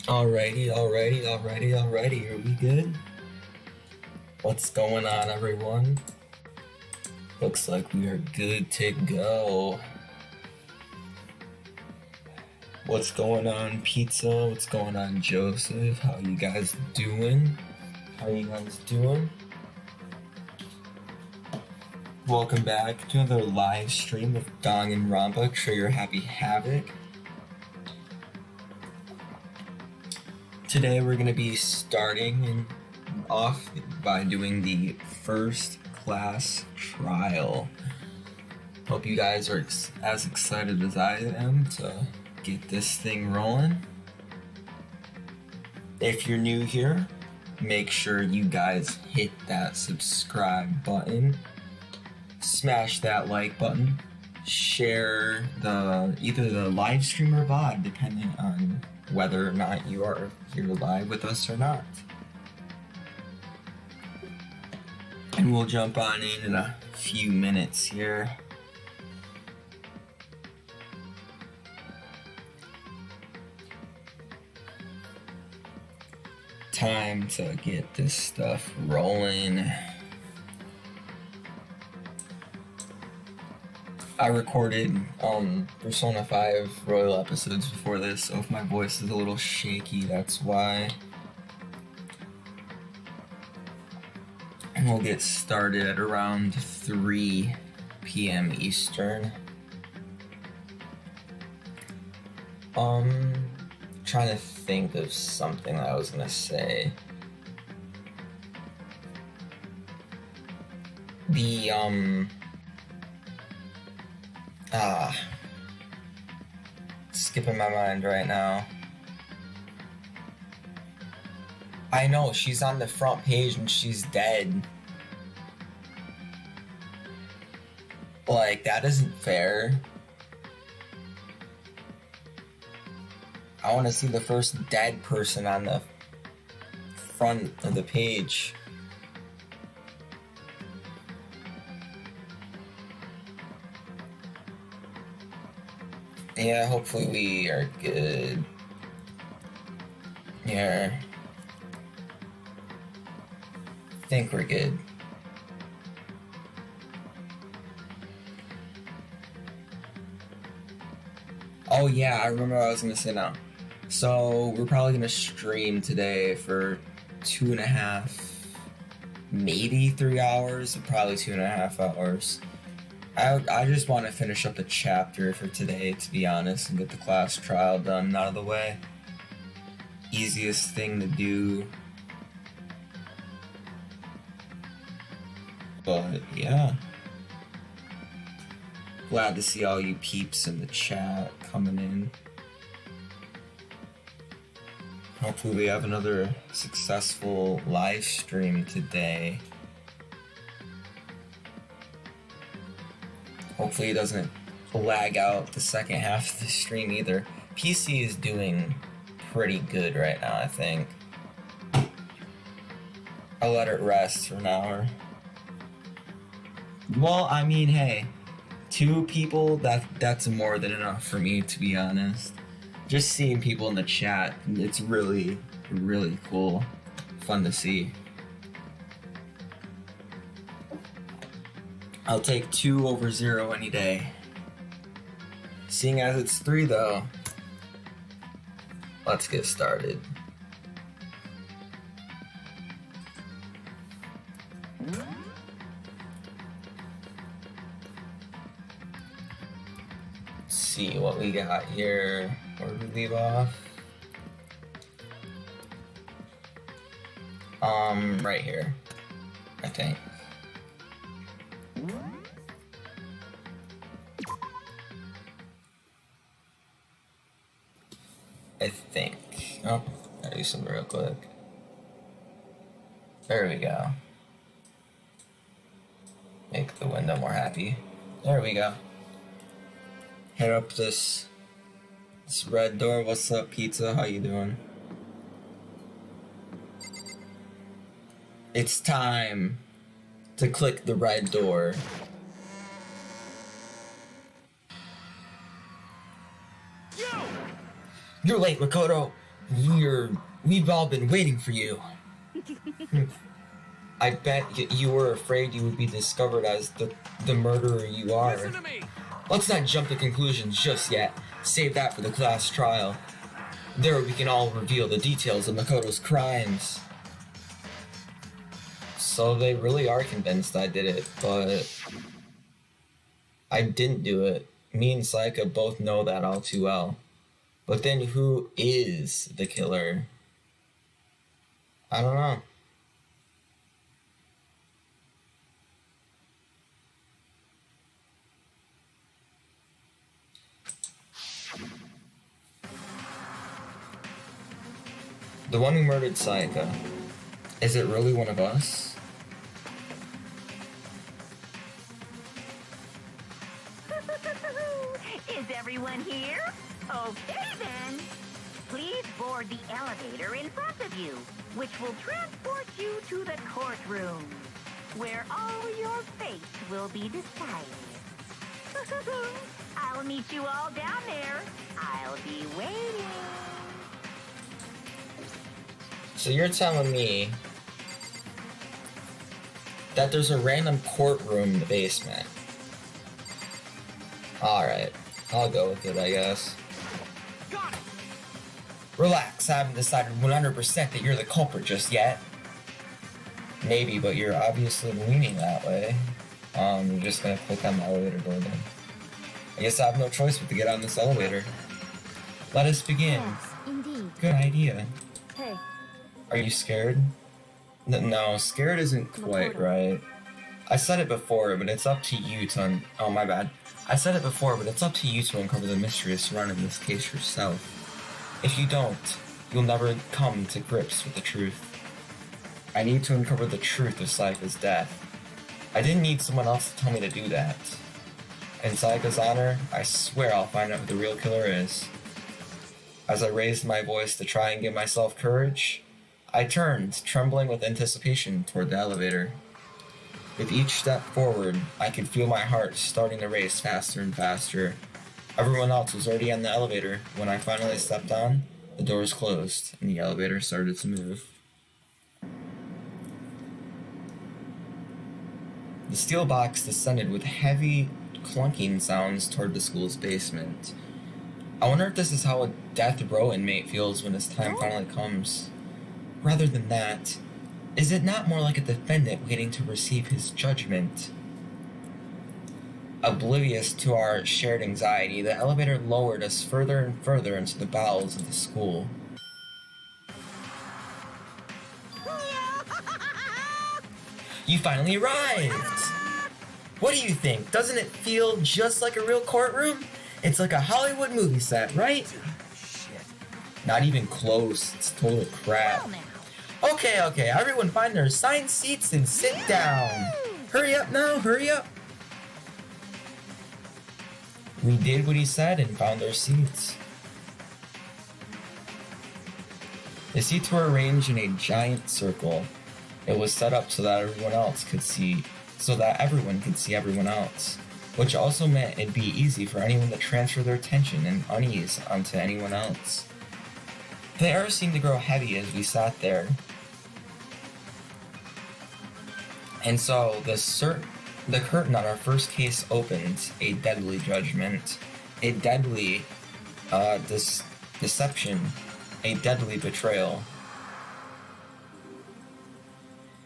Alrighty. Are we good? What's going on, everyone? Looks like we are good to go. What's going on, Pizza? What's going on, Joseph? How you guys doing? Welcome back to another live stream of Danganronpa. I'm sure you're happy Havoc. Today we're going to be starting off by doing the first class trial. Hope you guys are as excited as I am to get this thing rolling. If you're new here, make sure you guys hit that subscribe button, smash that like button, share either the live stream or VOD, depending on whether or not you are here live with us or not. And we'll jump on in a few minutes here. Time to get this stuff rolling. I recorded Persona 5 Royal episodes before this, so if my voice is a little shaky, that's why. And we'll get started at around 3 p.m. Eastern. Trying to think of something that I was gonna say. Skipping my mind right now. I know, she's on the front page and she's dead. Like, that isn't fair. I want to see the first dead person on the front of the page. Yeah, hopefully we are good. Yeah. I think we're good. Oh yeah, I remember what I was gonna say now. So we're probably gonna stream today for 2.5, maybe 3 hours, probably 2.5 hours. I just want to finish up the chapter for today, to be honest, and get the class trial done and out of the way. Easiest thing to do. But yeah. Glad to see all you peeps in the chat coming in. Hopefully we have another successful live stream today. Hopefully it doesn't lag out the second half of the stream either. PC is doing pretty good right now, I think. I'll let it rest for an hour. Well, I mean, hey, 2 people, that's more than enough for me, to be honest. Just seeing people in the chat, it's really, really cool. Fun to see. I'll take 2 over 0 any day. Seeing as it's 3 though, let's get started. Let's see what we got here. Where did we leave off? Right here, I think. Oh, gotta do something real quick. There we go. Make the window more happy. There we go. Head up this red door. What's up, Pizza? How you doing? It's time to click the red door. You're late, Makoto. We've all been waiting for you. I bet you were afraid you would be discovered as the murderer you are. Listen to me. Let's not jump to conclusions just yet. Save that for the class trial. There we can all reveal the details of Makoto's crimes. So they really are convinced I did it, but I didn't do it. Me and Saika both know that all too well. But then who is the killer? I don't know. The one who murdered Saika. Is it really one of us? Is everyone here? Okay then. Please board the elevator in front of you, which will transport you to the courtroom, where all your fate will be decided. I'll meet you all down there. I'll be waiting. So you're telling me that there's a random courtroom in the basement. Alright, I'll go with it, I guess. Got it. Relax, I haven't decided 100% that you're the culprit just yet. Maybe, but you're obviously leaning that way. You're just gonna click on the elevator door then. I guess I have no choice but to get on this elevator. Let us begin. Yes, indeed. Good idea. Hey, Are you scared? No, scared isn't quite right. I said it before, but it's up to you to oh, my bad. I said it before, but it's up to you to uncover the mystery surrounding this case yourself. If you don't, you'll never come to grips with the truth. I need to uncover the truth of Saika's death. I didn't need someone else to tell me to do that. In Saika's honor, I swear I'll find out who the real killer is. As I raised my voice to try and give myself courage, I turned, trembling with anticipation, toward the elevator. With each step forward, I could feel my heart starting to race faster and faster. Everyone else was already on the elevator. When I finally stepped on, the doors closed, and the elevator started to move. The steel box descended with heavy, clunking sounds toward the school's basement. I wonder if this is how a death row inmate feels when his time finally comes. Rather than that, is it not more like a defendant waiting to receive his judgment? Oblivious to our shared anxiety, the elevator lowered us further and further into the bowels of the school. You finally arrived! What do you think? Doesn't it feel just like a real courtroom? It's like a Hollywood movie set, right? Shit. Not even close. It's total crap. Well, now. Okay, everyone find their assigned seats and sit down. Hurry up now, hurry up. We did what he said and found our seats. The seats were arranged in a giant circle. It was set up so that everyone could see everyone else, which also meant it'd be easy for anyone to transfer their tension and unease onto anyone else. The air seemed to grow heavy as we sat there. And so the curtain on our first case opened, a deadly judgment, a deadly deception, a deadly betrayal,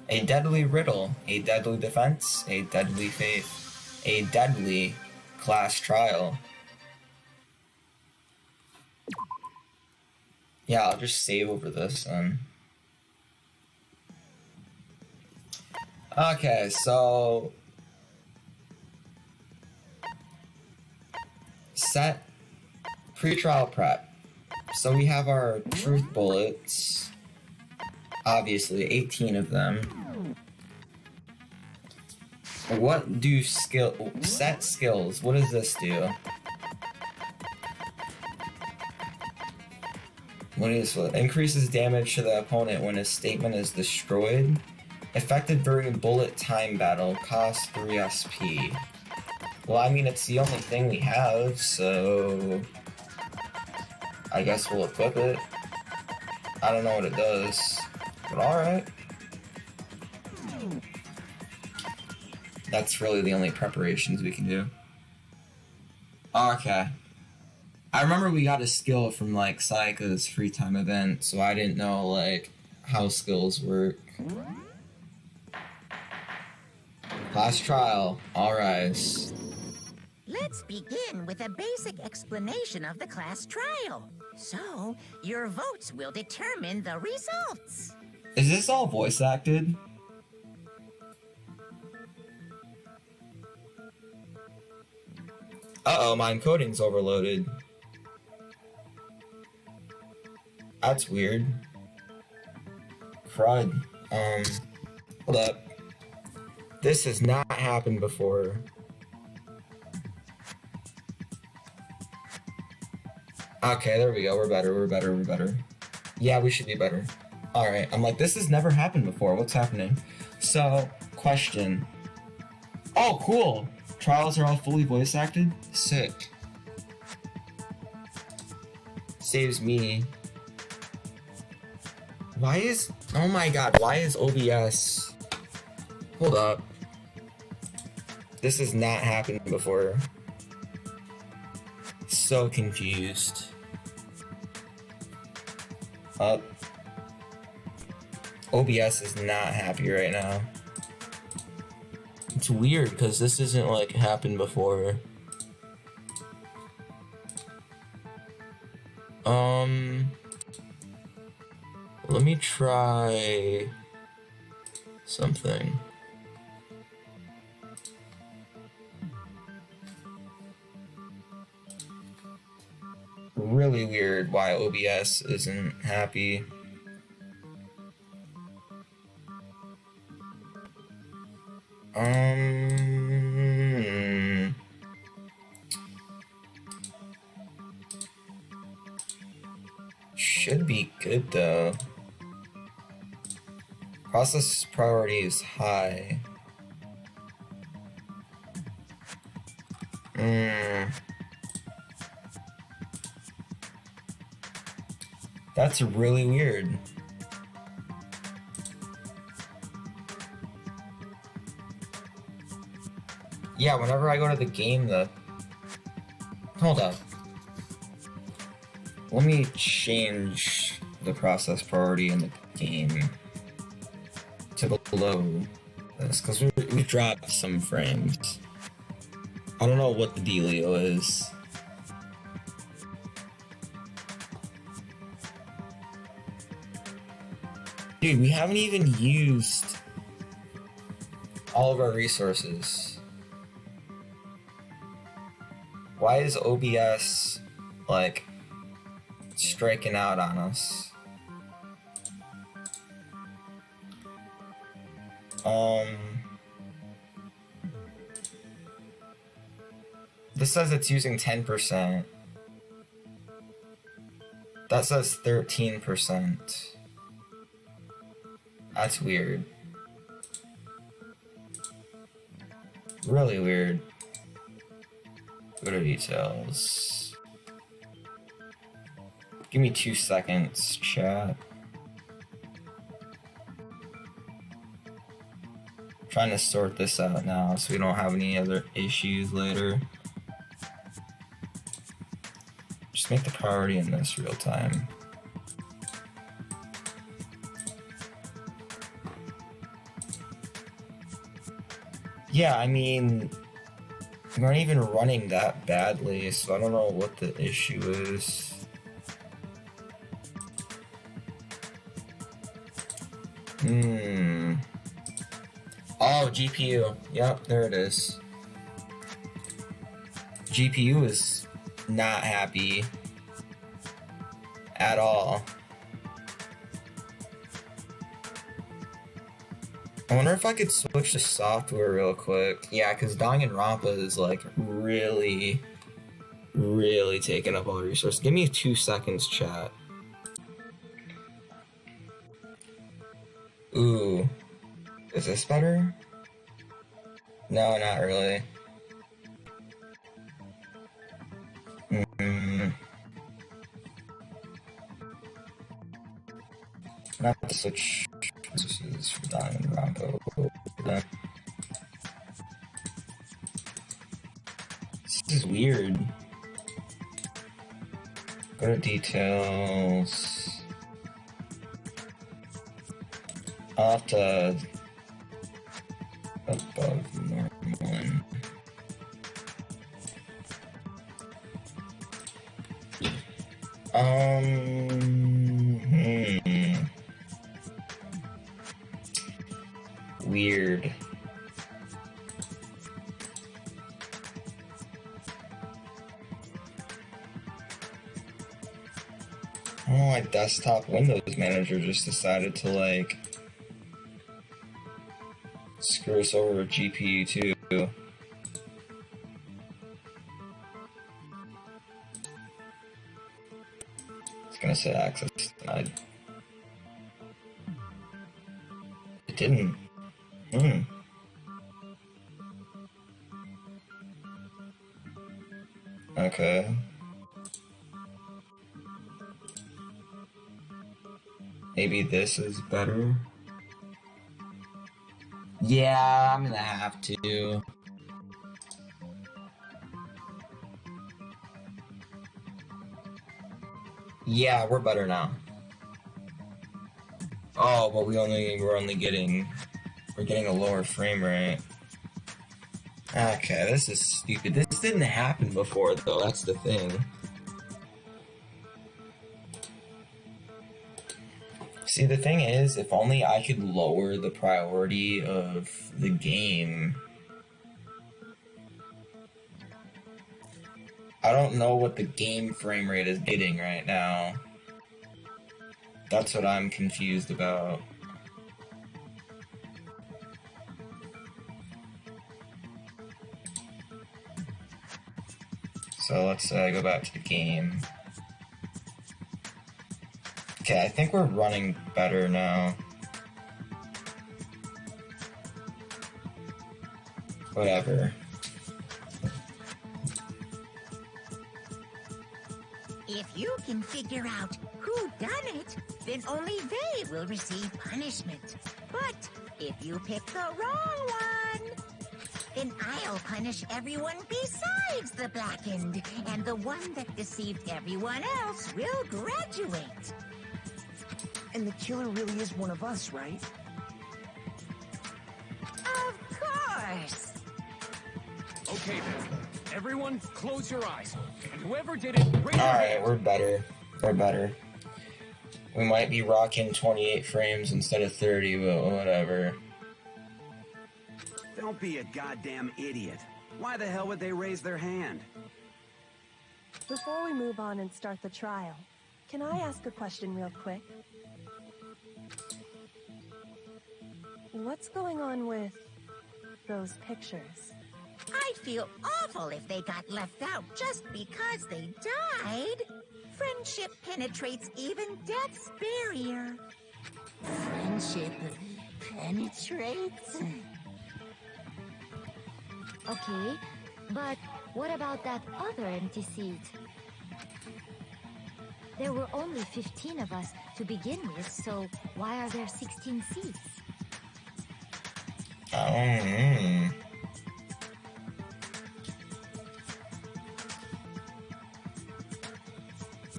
a deadly riddle, a deadly defense, a deadly faith, a deadly class trial. Yeah, I'll just save over this then. Okay, so set pre-trial prep. So we have our truth bullets, obviously 18 of them. What do set skills? What does this do? What is it? Increases damage to the opponent when his statement is destroyed. Effective during bullet time battle, costs 3 SP. Well, I mean, it's the only thing we have, so I guess we'll equip it. I don't know what it does, but alright. That's really the only preparations we can do. Okay. I remember we got a skill from, like, Sayaka's free time event, so I didn't know, like, how skills work. Class trial. All rise. Let's begin with a basic explanation of the class trial. So, your votes will determine the results. Is this all voice acted? Uh-oh, my encoding's overloaded. That's weird. Crud. Hold up. This has not happened before. Okay, there we go. We're better. Yeah, we should be better. Alright, I'm like, this has never happened before. What's happening? So, question. Oh, cool! Trials are all fully voice acted? Sick. Saves me. Why is... Oh my god, why is OBS... Hold up. This has not happened before. So confused. OBS is not happy right now. It's weird because this isn't like happened before. Let me try something. Really weird why OBS isn't happy. Should be good though. Process priority is high. That's really weird. Yeah, whenever I go to the game, Hold up. Let me change the process priority in the game to below this, because we dropped some frames. I don't know what the dealio is. Dude, we haven't even used all of our resources. Why is OBS, like, striking out on us? This says it's using 10%. That says 13%. That's weird. Really weird. Go to details. Give me 2 seconds, chat. Trying to sort this out now so we don't have any other issues later. Just make the priority in this real time. Yeah, I mean, we aren't even running that badly, so I don't know what the issue is. Oh, GPU. Yep, there it is. GPU is not happy at all. I wonder if I could switch to software real quick. Yeah, because Danganronpa is like really taking up all the resources. Give me 2 seconds, chat. Ooh. Is this better? No, not really. Not to switch processes for Danganronpa. This is weird. Go to details. I'll have to above normal one. Weird. Oh, my desktop Windows manager just decided to, like, screw us over with GPU too. It's gonna say access denied. It didn't. Okay. Maybe this is better? Yeah, I'm gonna have to. Yeah, we're better now. Oh, but we're getting a lower frame rate. Okay, this is stupid. This didn't happen before though, that's the thing. See, the thing is, if only I could lower the priority of the game. I don't know what the game frame rate is getting right now. That's what I'm confused about. So let's go back to the game. Okay, I think we're running better now. Whatever. If you can figure out who done it, then only they will receive punishment. But if you pick the wrong one, then I'll punish everyone besides the blackened, and the one that deceived everyone else will graduate. And the killer really is one of us, right? Of course. Okay then. Everyone, close your eyes. And whoever did it, raise your Alright, hand. we're better. We're better. We might be rocking 28 frames instead of 30, but whatever. Don't be a goddamn idiot. Why the hell would they raise their hand? Before we move on and start the trial, can I ask a question real quick? What's going on with those pictures? I'd feel awful if they got left out just because they died. Friendship penetrates even death's barrier. Friendship penetrates? Okay, but what about that other empty seat? There were only 15 of us to begin with, so why are there 16 seats?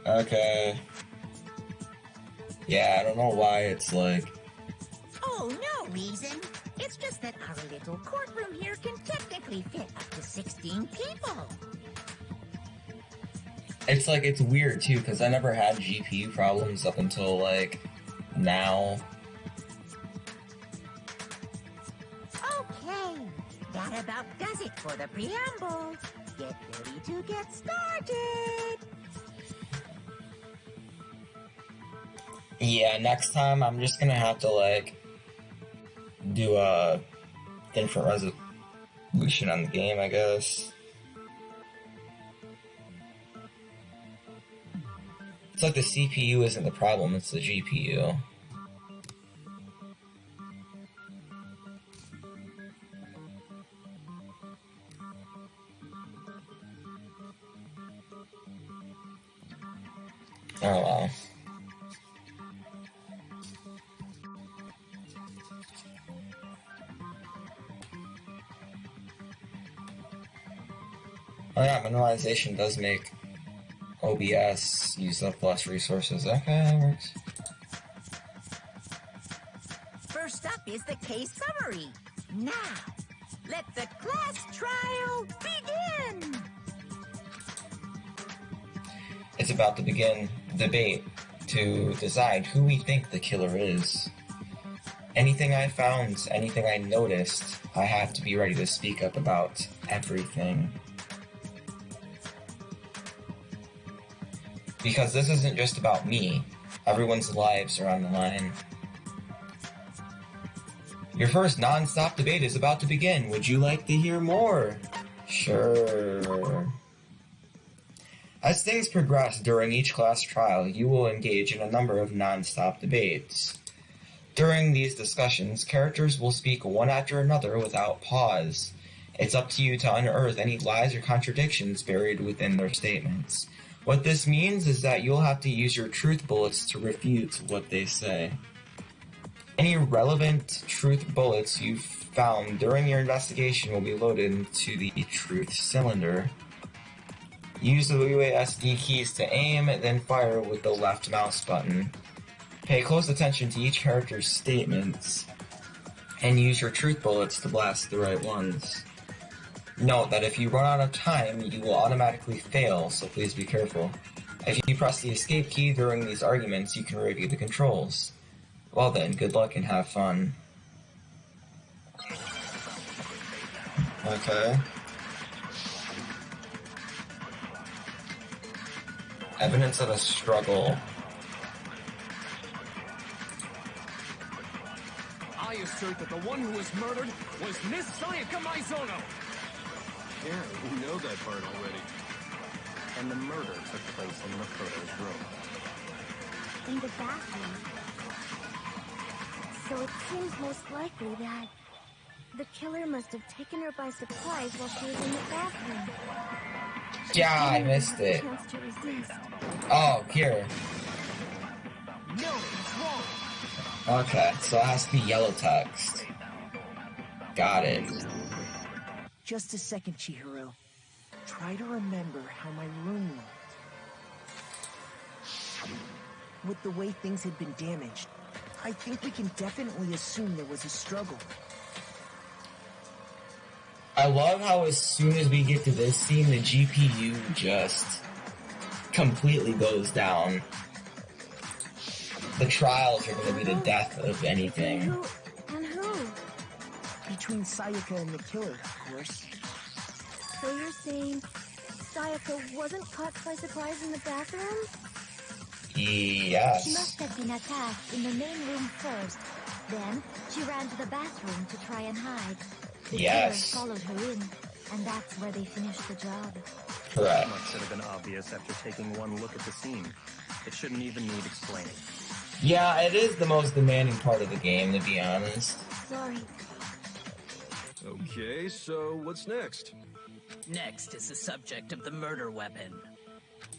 Okay. Yeah, I don't know why it's like... Oh, no reason. It's just that our little courtroom here can technically fit up to 16 people. It's like, it's weird too, because I never had GPU problems up until, like, now. Okay, that about does it for the preamble. Get ready to get started. Yeah, next time I'm just gonna have to, like, do a different resolution on the game, I guess. It's like the CPU isn't the problem, it's the GPU. Oh wow. Oh yeah, mineralization does make OBS use up less resources. Okay, that works. First up is the case summary. Now, let the class trial begin! It's about to begin debate to decide who we think the killer is. Anything I found, anything I noticed, I have to be ready to speak up about everything. Because this isn't just about me. Everyone's lives are on the line. Your first non-stop debate is about to begin. Would you like to hear more? Sure. As things progress during each class trial, you will engage in a number of non-stop debates. During these discussions, characters will speak one after another without pause. It's up to you to unearth any lies or contradictions buried within their statements. What this means is that you'll have to use your truth bullets to refute what they say. Any relevant truth bullets you've found during your investigation will be loaded into the truth cylinder. Use the WASD keys to aim, then fire with the left mouse button. Pay close attention to each character's statements, and use your truth bullets to blast the right ones. Note that if you run out of time, you will automatically fail, so please be careful. If you press the escape key during these arguments, you can review the controls. Well then, good luck and have fun. Okay. Evidence of a struggle. I assert that the one who was murdered was Miss Sayaka Maizono. Yeah, we know that part already. And the murder took place in Makoto's room. In the bathroom. So it seems most likely that the killer must have taken her by surprise while she was in the bathroom. Yeah, I missed it. Chance to resist. Oh, here. No, it's wrong. Okay, so it has to be yellow text. Got it. Just a second, Chihiro. Try to remember how my room looked. With the way things had been damaged, I think we can definitely assume there was a struggle. I love how as soon as we get to this scene, the GPU just completely goes down. The trials are going to be the death of anything. And who? Between Sayaka and the killer, of course. So you're saying Sayaka wasn't caught by surprise in the bathroom? She Yes. must have been attacked in the main room first. Then she ran to the bathroom to try and hide. The Yes. killer followed her in, and that's where they finished the job. Correct. Must have been obvious after taking one look at the scene. It shouldn't even need explaining. Yeah, it is the most demanding part of the game, to be honest. Sorry. Okay, so what's next? Next is the subject of the murder weapon.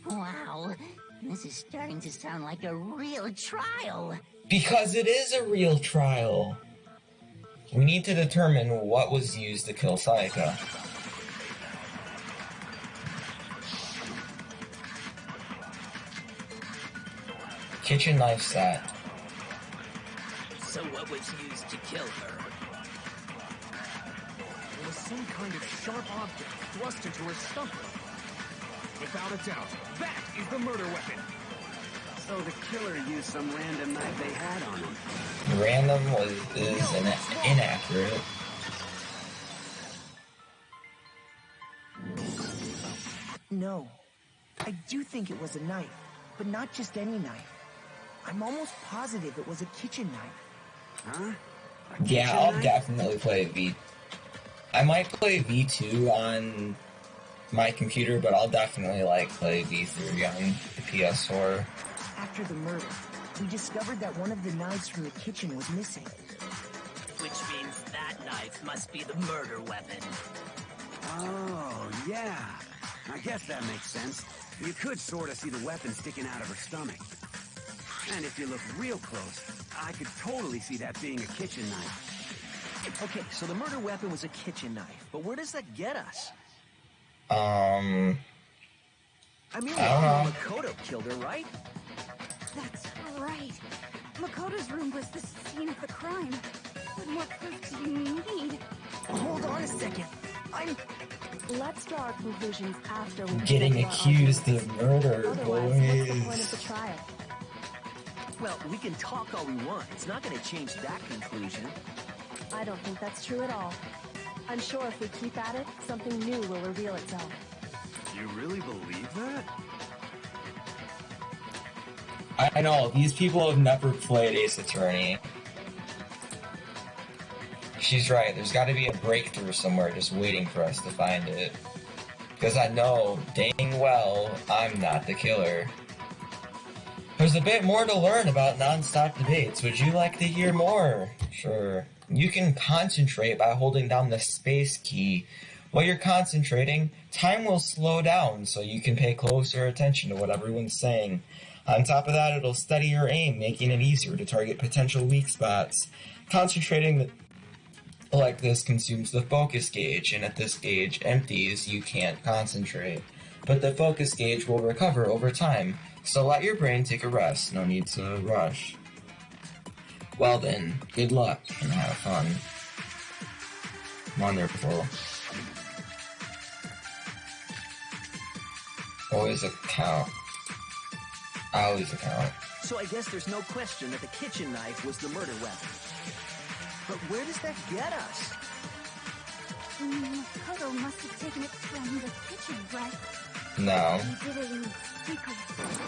Wow, this is starting to sound like a real trial. Because it is a real trial. We need to determine what was used to kill Sayaka. Kitchen knife set. So what was used to kill her? There was some kind of sharp object thrust into her stomach. Without a doubt, that is the murder weapon. So the killer used some random knife they had on him. Random is inaccurate. No. I do think it was a knife, but not just any knife. I'm almost positive it was a kitchen knife. Huh? Yeah, I'll definitely play V. I might play V2 on my computer, but I'll definitely play V3 on the PS4. After the murder, we discovered that one of the knives from the kitchen was missing. Which means that knife must be the murder weapon. Oh, yeah. I guess that makes sense. You could sort of see the weapon sticking out of her stomach. And if you look real close, I could totally see that being a kitchen knife. Okay, so the murder weapon was a kitchen knife, but where does that get us? I mean, I don't know. Makoto killed her, right? That's right. Makoto's room was the scene of the crime. What more proof do you need? Hold on a second. Let's draw our conclusions after we Getting present our accused arguments. of murder, Otherwise, what's the point of boys. the trial? Well, we can talk all we want. It's not going to change that conclusion. I don't think that's true at all. I'm sure if we keep at it, something new will reveal itself. You really believe that? I know, these people have never played Ace Attorney. She's right, there's gotta be a breakthrough somewhere just waiting for us to find it. Because I know, dang well, I'm not the killer. There's a bit more to learn about non-stop debates. Would you like to hear more? Sure. You can concentrate by holding down the space key. While you're concentrating, time will slow down so you can pay closer attention to what everyone's saying. On top of that, it'll steady your aim, making it easier to target potential weak spots. Concentrating like this consumes the focus gauge, and if this gauge empties, you can't concentrate. But the focus gauge will recover over time, so let your brain take a rest. No need to rush. Well then, good luck and have fun. Wonderful. Always a count. I always account. So I guess there's no question that the kitchen knife was the murder weapon. But where does that get us? Makoto must have taken it from the kitchen, right? No. He did it in secret,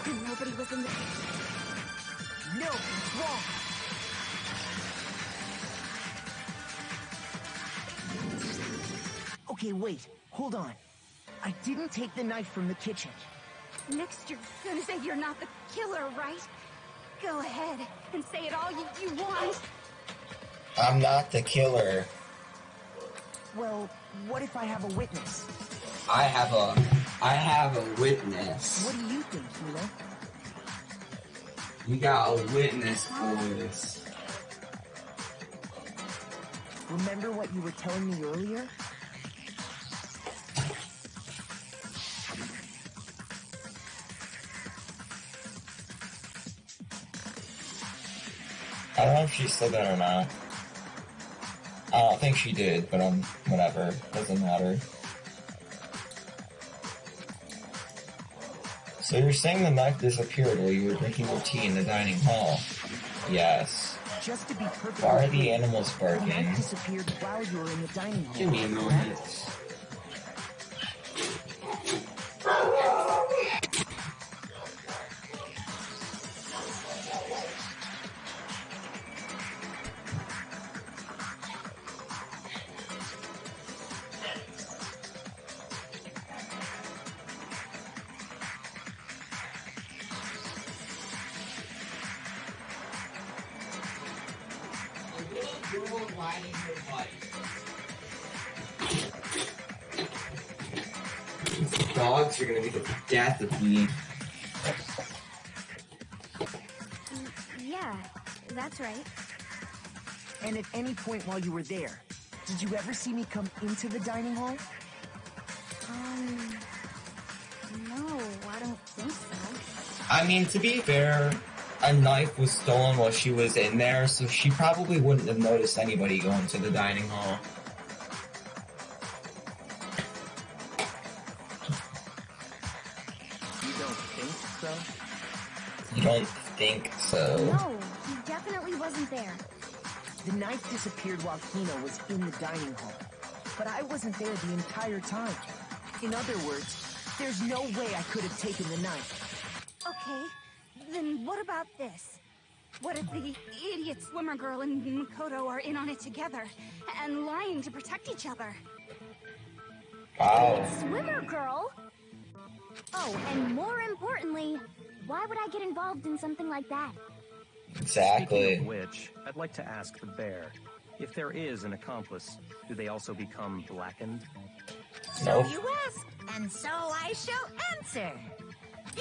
and nobody was in the... No, it's wrong. Okay, wait. Hold on. I didn't take the knife from the kitchen. Next, you're gonna say you're not the killer, right? Go ahead and say it all you want. I'm not the killer. Well, what if I have a witness? I have a witness. What do you think, Hina? We got a witness, boys. Remember what you were telling me earlier? I don't know if she said that or not. I don't think she did, but whatever. Doesn't matter. So you're saying the knife disappeared while you were drinking your tea in the dining hall? Yes. Just to be perfectly Why are the clear, animals the barking? knife disappeared while you were in the dining hall. Give me a moment. Dogs are gonna be the death of me. Yeah, that's right. And at any point while you were there, did you ever see me come into the dining hall? No, I don't think so. I mean, to be fair, a knife was stolen while she was in there, so she probably wouldn't have noticed anybody going to the dining hall. You don't think so? You don't think so? No, he definitely wasn't there. The knife disappeared while Hina was in the dining hall. But I wasn't there the entire time. In other words, there's no way I could have taken the knife. Okay, then what about this? What if the idiot swimmer girl and Makoto are in on it together and lying to protect each other? Wow. Swimmer girl? Oh, and more importantly, why would I get involved in something like that? Exactly. Speaking of which, I'd like to ask the bear, if there is an accomplice, do they also become blackened? So Nope. you ask, and so I shall answer.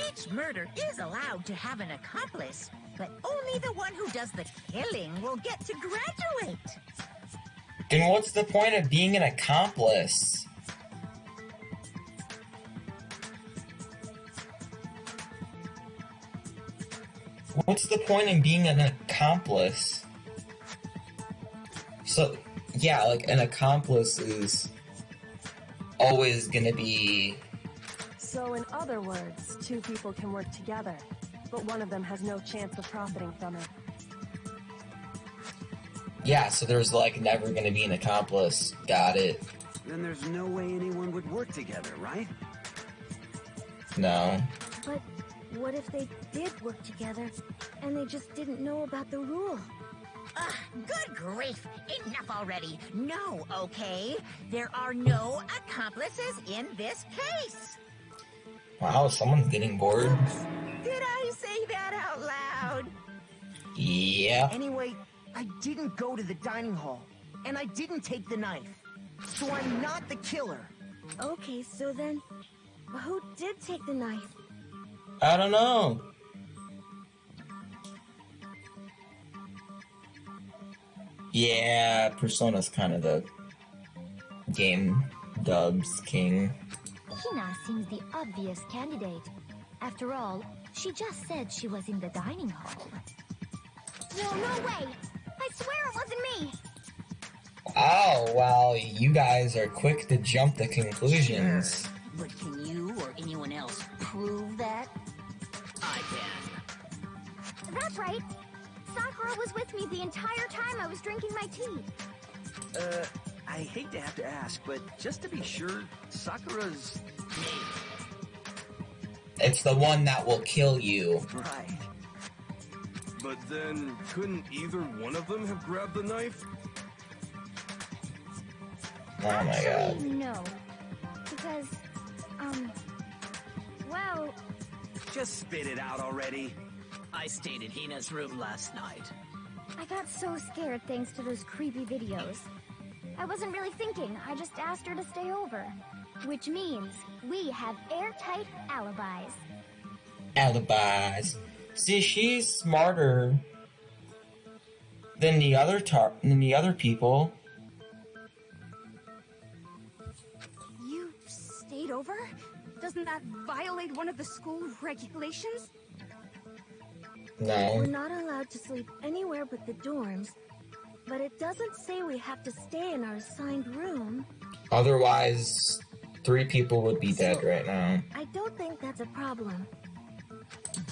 Each murder is allowed to have an accomplice, but only the one who does the killing will get to graduate. Then what's the point of being an accomplice? What's the point in being an accomplice? So, yeah, like, an accomplice is always gonna be... So in other words, two people can work together, but one of them has no chance of profiting from it. Yeah, so there's, like, never gonna be an accomplice. Got it. Then there's no way anyone would work together, right? No. But what if they did work together, and they just didn't know about the rule? Ugh, good grief. Enough already. No, okay? There are no accomplices in this case. Wow, someone's getting bored. Did I say that out loud? Yeah. Anyway, I didn't go to the dining hall, and I didn't take the knife. So I'm not the killer. Okay, so then, who did take the knife? I don't know. Yeah, Persona's kind of the game dubs king. Hina seems the obvious candidate. After all, she just said she was in the dining hall. No, no way! I swear it wasn't me! Oh, well, you guys are quick to jump to conclusions. Sure. But can you or anyone else prove that? I can. That's right! Sakura was with me the entire time I was drinking my tea. I hate to have to ask, but just to be sure, Sakura's... It's the one that will kill you. Right. But then, couldn't either one of them have grabbed the knife? Oh my god. No. Because, well... Just spit it out already. I stayed in Hina's room last night. I got so scared thanks to those creepy videos. I wasn't really thinking, I just asked her to stay over. Which means we have airtight alibis. Alibis. See, she's smarter than the other people. You stayed over? Doesn't that violate one of the school regulations? No. We're not allowed to sleep anywhere but the dorms, but it doesn't say we have to stay in our assigned room. Otherwise, 3 people would be dead right now. I don't think that's a problem.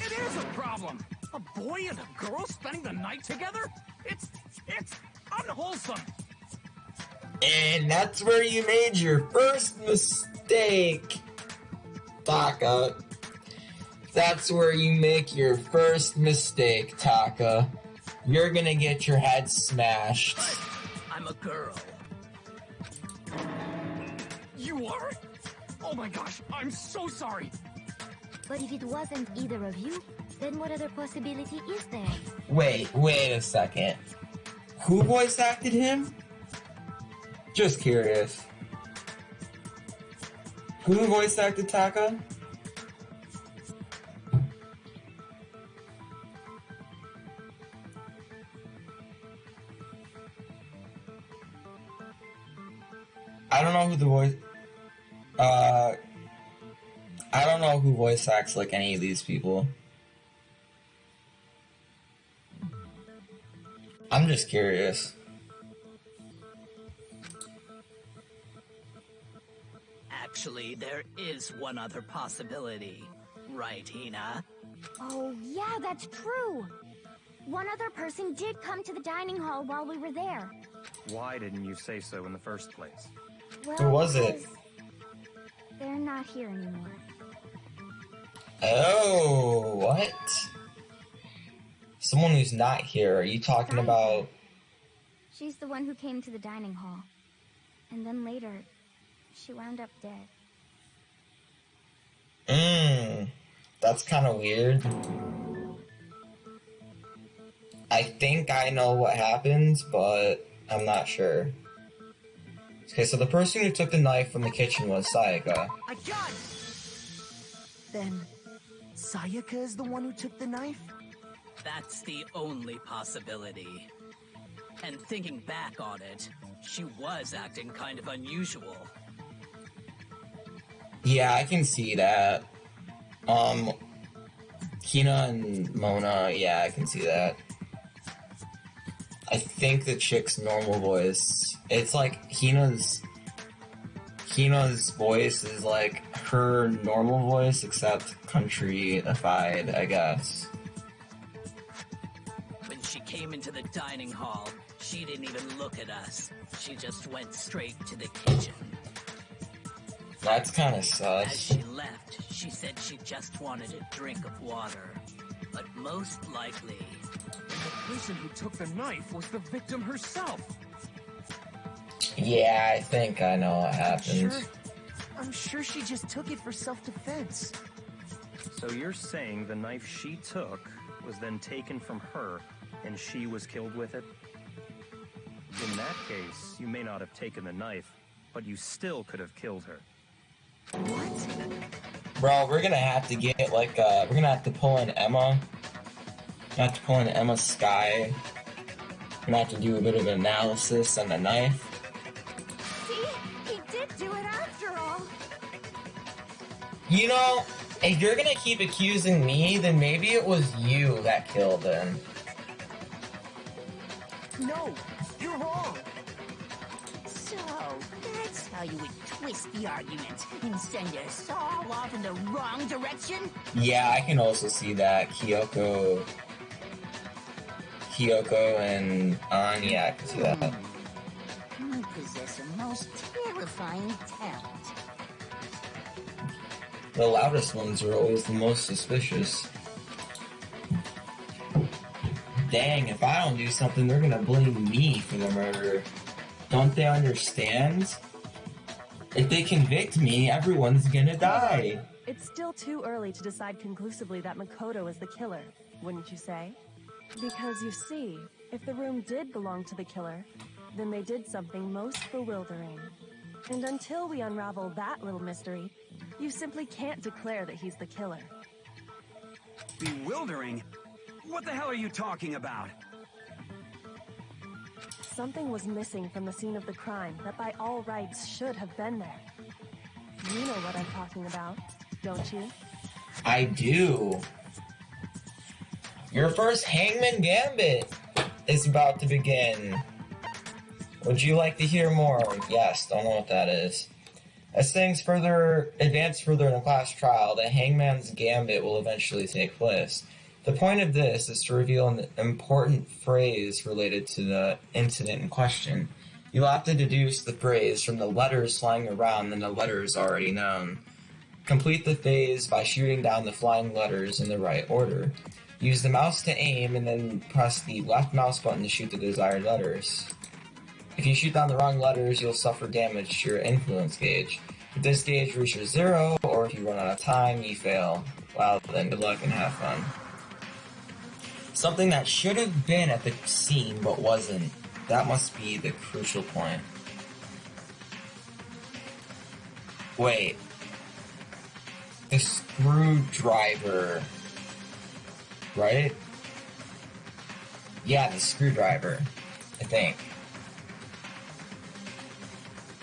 It is a problem! A boy and a girl spending the night together? It's unwholesome! And that's where you made your first mistake, Taka. That's where you make your first mistake, Taka. You're gonna get your head smashed. I'm a girl. You are? Oh my gosh, I'm so sorry! But if it wasn't either of you, then what other possibility is there? Wait a second. Who voice acted him? Just curious. Who voice acted Taka? I don't know who the voice... I don't know who voice acts like any of these people. I'm just curious. Actually, there is one other possibility. Right, Hina? Oh, yeah, that's true. One other person did come to the dining hall while we were there. Why didn't you say so in the first place? Well, Who was it? because they're not here anymore. Oh, what? Someone who's not here. Are you talking about... She's the one who came to the dining hall. And then later, she wound up dead. That's kind of weird. I think I know what happened, but I'm not sure. Okay, so the person who took the knife from the kitchen was Sayaka. I got it! Then, Sayaka is the one who took the knife? That's the only possibility. And thinking back on it, she was acting kind of unusual. Yeah, I can see that. Hina and Mona, yeah, I can see that. I think the chick's normal voice, it's like Hina's voice is like her normal voice, except countryified, I guess. When she came into the dining hall, she didn't even look at us. She just went straight to the kitchen. That's kind of As sus. she left, she said she just wanted a drink of water. But most likely, The person who took the knife was the victim herself. Yeah, I think I know what happened. I'm sure she just took it for self-defense. So you're saying the knife she took was then taken from her, and she was killed with it? In that case, you may not have taken the knife, but you still could have killed her. Bro, we're gonna have to get like we're gonna have to pull in Emma. We're gonna have to pull in Emma Sky. We're gonna have to do a bit of analysis on the knife. See? He did do it after all. You know, if you're gonna keep accusing me, then maybe it was you that killed him. No, you're wrong. So, that's how you would twist the argument and send us all off in the wrong direction? Yeah, I can also see that. Kyoko and Anya, I can see that. You possess a most terrifying talent. The loudest ones are always the most suspicious. Dang, if I don't do something, they're gonna blame me for the murder. Don't they understand? If they convict me, everyone's gonna die. It's still too early to decide conclusively that Makoto is the killer, wouldn't you say? Because you see, if the room did belong to the killer, then they did something most bewildering. And until we unravel that little mystery, you simply can't declare that he's the killer. Bewildering? What the hell are you talking about? Something was missing from the scene of the crime that by all rights should have been there. You know what I'm talking about, don't you? I do. Your first Hangman Gambit is about to begin. Would you like to hear more? Yes, don't know what that is. As things advance further in the class trial, the Hangman's Gambit will eventually take place. The point of this is to reveal an important phrase related to the incident in question. You'll have to deduce the phrase from the letters flying around and the letters already known. Complete the phase by shooting down the flying letters in the right order. Use the mouse to aim and then press the left mouse button to shoot the desired letters. If you shoot down the wrong letters, you'll suffer damage to your influence gauge. If this gauge reaches 0, or if you run out of time, you fail. Well, then good luck and have fun. Something that should have been at the scene but wasn't. That must be the crucial point. Wait. The screwdriver. Right? Yeah, the screwdriver. I think.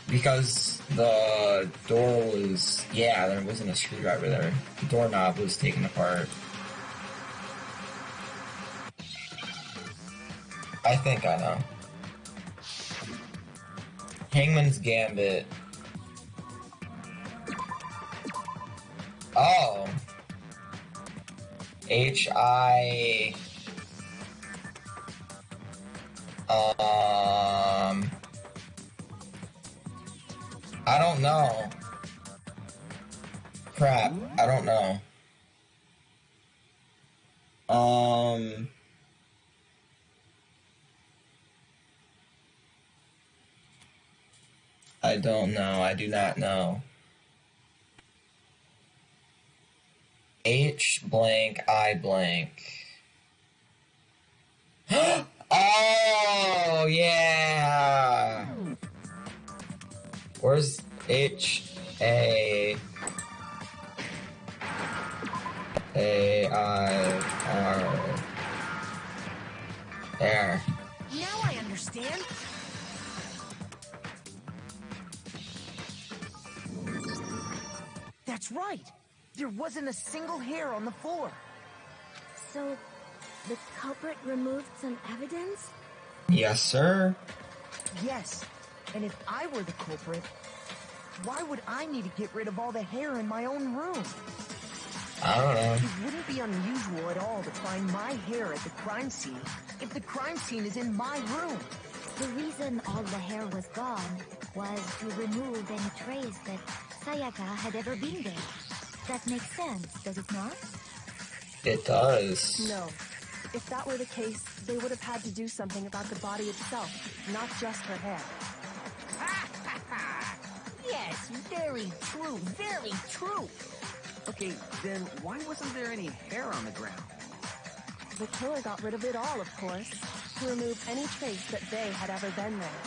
Because the door was... Yeah, there wasn't a screwdriver there. The doorknob was taken apart. I think I know. Hangman's Gambit. Oh. H-I... I don't know. Crap, I don't know. I don't know. I do not know. H blank I blank. Oh, yeah. Where's H-A-A-I-R? There. Now I understand. That's right. There wasn't a single hair on the floor. So, the culprit removed some evidence? Yes, sir. Yes, and if I were the culprit, why would I need to get rid of all the hair in my own room? I don't know. It wouldn't be unusual at all to find my hair at the crime scene if the crime scene is in my room. The reason all the hair was gone was to remove any trace that Sayaka had ever been there. That makes sense, does it not? It does. No. If that were the case, they would have had to do something about the body itself, not just her hair. Yes, very true, very true. Okay, then why wasn't there any hair on the ground? The killer got rid of it all, of course, to remove any trace that they had ever been there.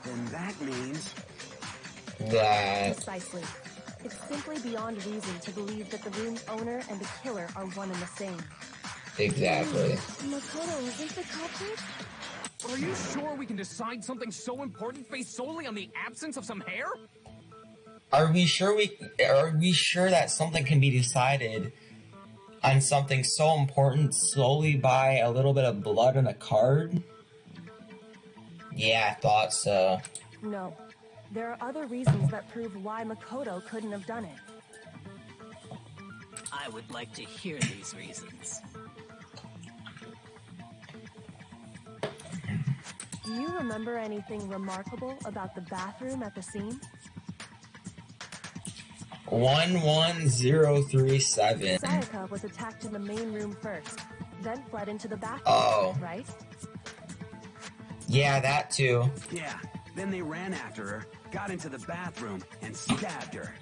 Then that means... That... Precisely. It's simply beyond reason to believe that the room's owner and the killer are one and the same. Exactly. Makoto isn't the culprit? Are you sure we can decide something so important based solely on the absence of some hair? Are we sure that something can be decided on something so important solely by a little bit of blood on a card? Yeah, I thought so. No. There are other reasons that prove why Makoto couldn't have done it. I would like to hear these reasons. Do you remember anything remarkable about the bathroom at the scene? 11037. Sayaka was attacked in the main room first, then fled into the bathroom, Oh. right? Yeah, that too. Yeah, then they ran after her, got into the bathroom, and stabbed her.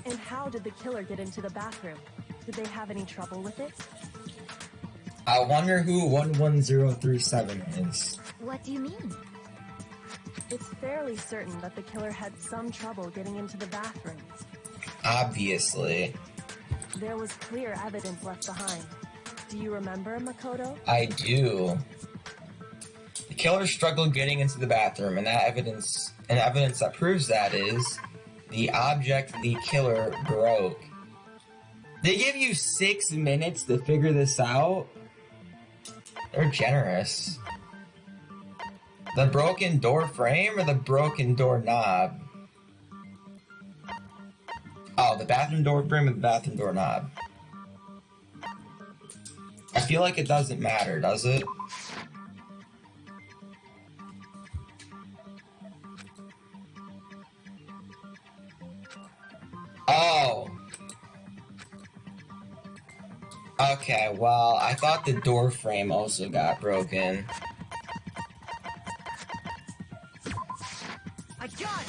And how did the killer get into the bathroom? Did they have any trouble with it? I wonder who 11037 is. What do you mean? It's fairly certain that the killer had some trouble getting into the bathroom. Obviously. There was clear evidence left behind. Do you remember, Makoto? I do. The killer struggled getting into the bathroom, and evidence that proves that is the object the killer broke. They give you 6 minutes to figure this out? They're generous. The broken door frame or the broken door knob? Oh, the bathroom door frame and the bathroom door knob. I feel like it doesn't matter, does it? Oh. Okay, well, I thought the door frame also got broken. I got it!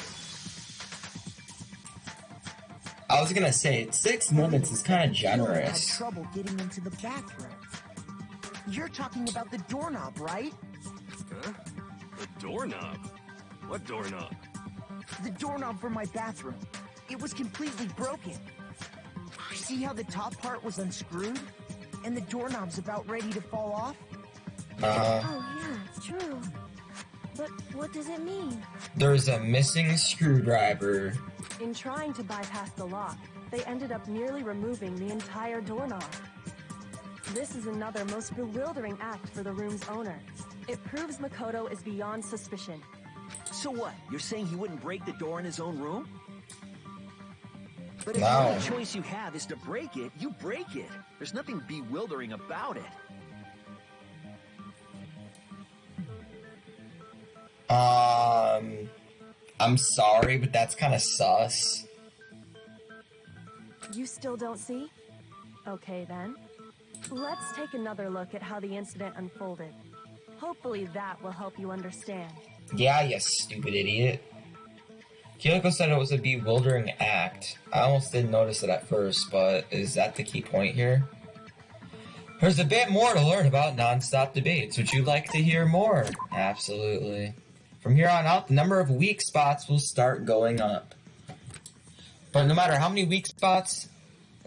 I was gonna say, 6 minutes is kind of generous. Had trouble getting into the bathroom. You're talking about the doorknob, right? Huh? The doorknob? What doorknob? The doorknob for my bathroom. It was completely broken. See how the top part was unscrewed? And the doorknob's about ready to fall off? Oh yeah, true. But what does it mean? There's a missing screwdriver. In trying to bypass the lock, they ended up nearly removing the entire doorknob. This is another most bewildering act for the room's owner. It proves Makoto is beyond suspicion. So what? You're saying he wouldn't break the door in his own room? But if No. the only choice you have is to break it, you break it. There's nothing bewildering about it. I'm sorry, but that's kind of sus. You still don't see? Okay then. Let's take another look at how the incident unfolded. Hopefully that will help you understand. Yeah, you stupid idiot. Kyoko said it was a bewildering act. I almost didn't notice it at first, but is that the key point here? There's a bit more to learn about non-stop debates. Would you like to hear more? Absolutely. From here on out, the number of weak spots will start going up. But no matter how many weak spots,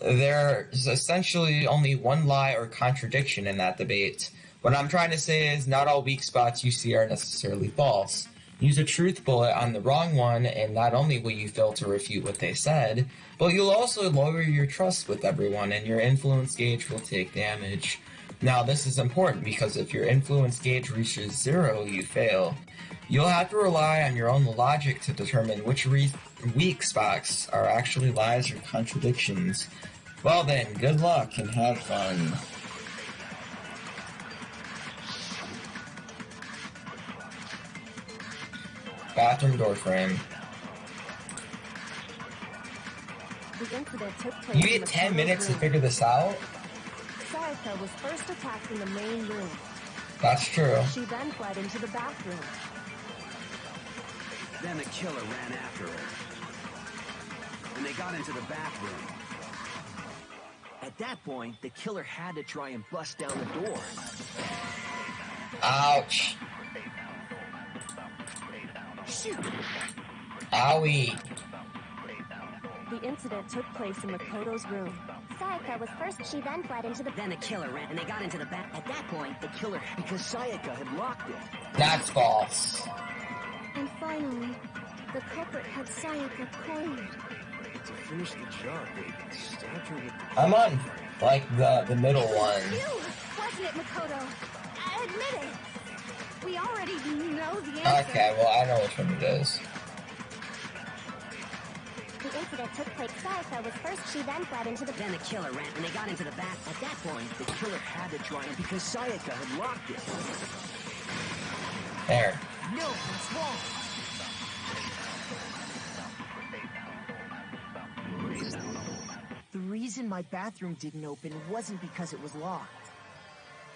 there's essentially only one lie or contradiction in that debate. What I'm trying to say is not all weak spots you see are necessarily false. Use a truth bullet on the wrong one, and not only will you fail to refute what they said, but you'll also lower your trust with everyone, and your influence gauge will take damage. Now, this is important because if your influence gauge reaches 0, you fail. You'll have to rely on your own logic to determine which weak spots are actually lies or contradictions. Well then, good luck and have fun. Bathroom door frame. The incident took place You in get the 10 Kono's minutes to room. figure this out? Sayaka was first attacked in the main room. That's true. She then fled into the bathroom. Then the killer ran after her. And they got into the bathroom. At that point, the killer had to try and bust down the door. Ouch. Shoot! Owie. The incident took place in Makoto's room. Sayaka was first, she then fled into the... Then the killer ran, and they got into the back. At that point, the killer... Because Sayaka had locked it. That's false. And finally, the culprit had Sayaka cornered. To finish the job, they stabbed her with I'm on, like, the middle one. You, wasn't it, Makoto? Admit it. We already know the answer. Okay, well, I know which one it is. The incident took place. Sayaka was first, she then fled into the... Then the killer ran, and they got into the back. At that point, The killer had to try and... Because Sayaka had locked it. There. No, it's wrong. The reason my bathroom didn't open wasn't because it was locked.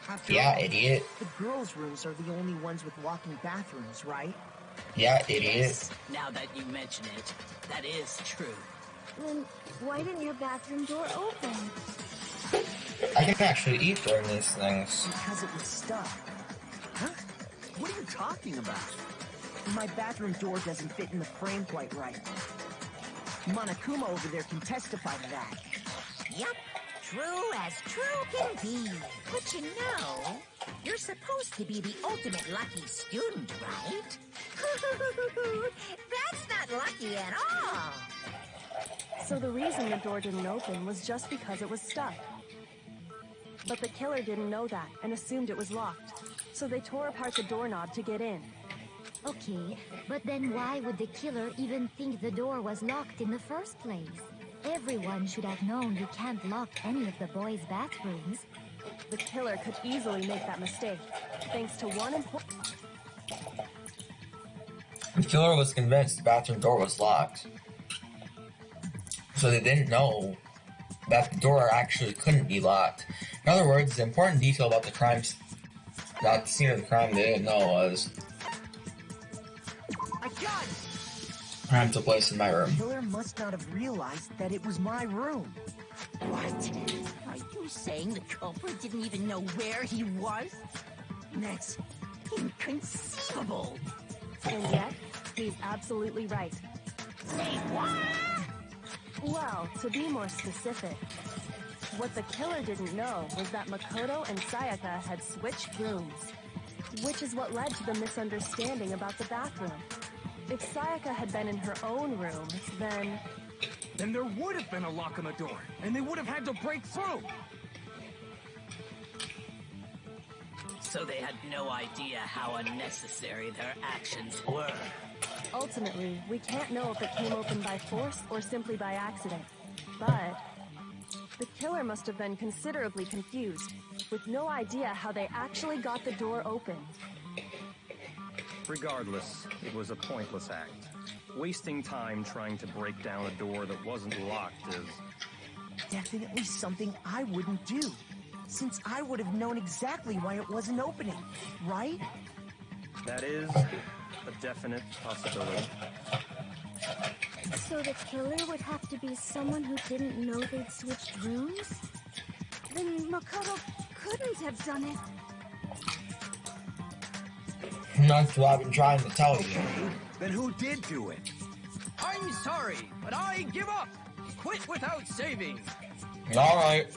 After Yeah, all, idiot. the girls' rooms are the only ones with walking bathrooms, right? Yeah, idiot. Yes, now that you mention it, that is true. Then why didn't your bathroom door open? I can actually eat during these things. Because it was stuck. Huh? What are you talking about? My bathroom door doesn't fit in the frame quite right. Monokuma over there can testify to that. Yep, true as true can be. But you know, you're supposed to be the ultimate lucky student, right? That's not lucky at all. So the reason the door didn't open was just because it was stuck. But the killer didn't know that and assumed it was locked. So they tore apart the doorknob to get in. Okay, but then why would the killer even think the door was locked in the first place? Everyone should have known you can't lock any of the boys' bathrooms. The killer could easily make that mistake, thanks to one important... The killer was convinced the bathroom door was locked. So they didn't know that the door actually couldn't be locked. In other words, the important detail about the the scene of the crime they didn't know was... I got it! Crime took place in my room. The killer must not have realized that it was my room. What? Are you saying the culprit didn't even know where he was? That's inconceivable. And yet, he's absolutely right. Say what? Well, to be more specific, what the killer didn't know was that Makoto and Sayaka had switched rooms, which is what led to the misunderstanding about the bathroom. If Sayaka had been in her own room, then... Then there would have been a lock on the door, and they would have had to break through. So they had no idea how unnecessary their actions were. Ultimately, we can't know if it came open by force or simply by accident. But the killer must have been considerably confused, with no idea how they actually got the door open. Regardless, it was a pointless act. Wasting time trying to break down a door that wasn't locked is... Definitely something I wouldn't do, since I would have known exactly why it wasn't opening, right? That is a definite possibility. So the killer would have to be someone who didn't know they'd switched rooms? Then Makoto couldn't have done it. That's what I've been trying to tell you. Okay, then who did do it? I'm sorry, but I give up. Quit without saving. Alright.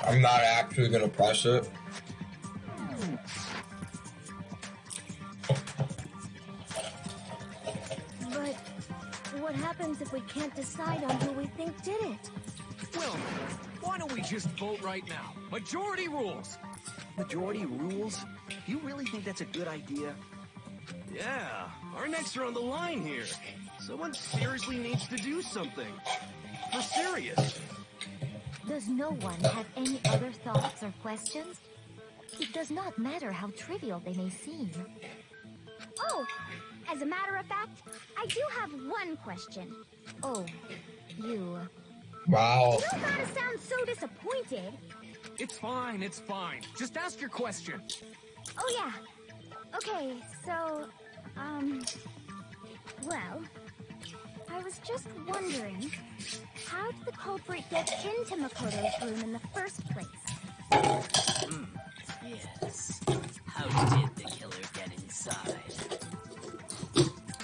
I'm not actually gonna press it. But what happens if we can't decide on who we think did it? Well, why don't we just vote right now? Majority rules. Majority rules? Do you really think that's a good idea? Yeah, our necks are on the line here. Someone seriously needs to do something. For serious. Does no one have any other thoughts or questions? It does not matter how trivial they may seem. Oh, as a matter of fact, I do have one question. Oh, you... Wow. You don't gotta sound so disappointed. It's fine, it's fine. Just ask your question. Oh yeah. Okay, so, well, I was just wondering, how did the culprit get into Makoto's room in the first place? Yes. How did the killer get inside?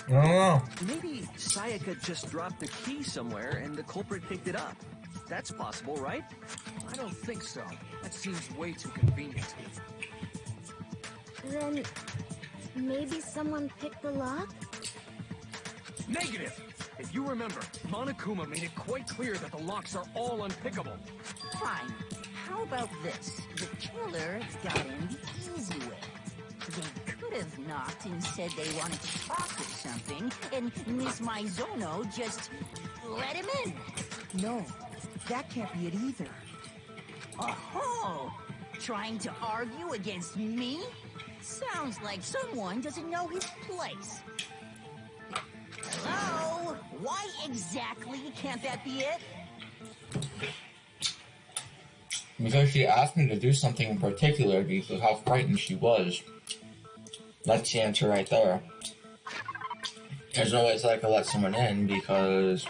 I don't know. Maybe Sayaka just dropped the key somewhere and the culprit picked it up. That's possible, right? I don't think so. That seems way too convenient. Then, maybe someone picked the lock? Negative! If you remember, Monokuma made it quite clear that the locks are all unpickable. Fine. How about this? The killer got in the easy way. They could have knocked and said they wanted to talk or something, and Miss Maizono just let him in. No, that can't be it either. Oh, trying to argue against me? Sounds like someone doesn't know his place. Hello? Why exactly can't that be it? Because she asked me to do something in particular because of how frightened she was. That's the answer right there. There's no way I could let someone in because...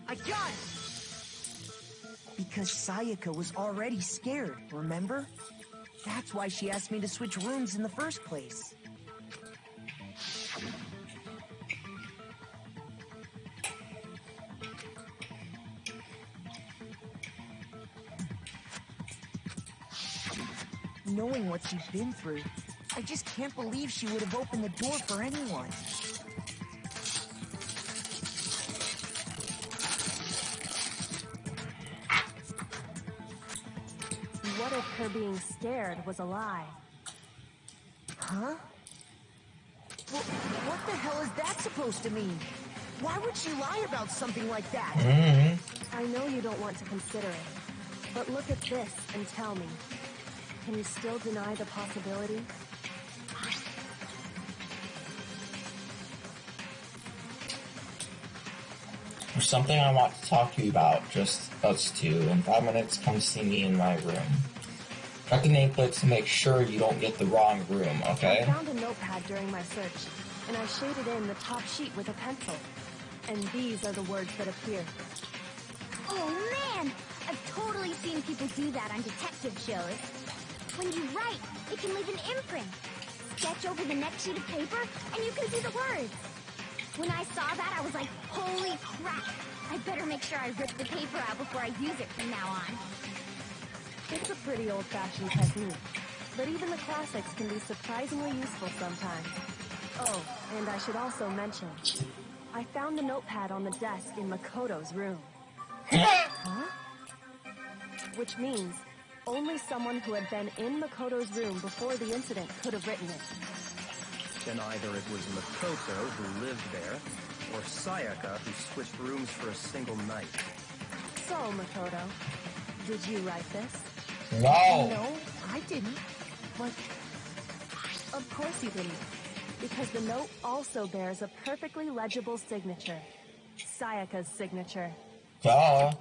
I got it! Because Sayaka was already scared, remember? That's why she asked me to switch rooms in the first place. Knowing what she's been through, I just can't believe she would have opened the door for anyone. What if her being scared was a lie? Huh? What the hell is that supposed to mean? Why would she lie about something like that? I know you don't want to consider it, but look at this and tell me. Can you still deny the possibility? There's something I want to talk to you about, just us two. In 5 minutes, come see me in my room. Check the nameplates to make sure you don't get the wrong room, okay? I found a notepad during my search, and I shaded in the top sheet with a pencil. And these are the words that appear. Oh man! I've totally seen people do that on detective shows. When you write, it can leave an imprint. Sketch over the next sheet of paper, and you can see the words. When I saw that, I was like, holy crap! I better make sure I rip the paper out before I use it from now on. It's a pretty old-fashioned technique, but even the classics can be surprisingly useful sometimes. Oh, and I should also mention, I found the notepad on the desk in Makoto's room. Huh? Which means only someone who had been in Makoto's room before the incident could have written it. Then either it was Makoto who lived there, or Sayaka who switched rooms for a single night. So, Makoto, did you write this? No! No, I didn't. But Of course you didn't, because the note also bears a perfectly legible signature. Sayaka's signature. Duh.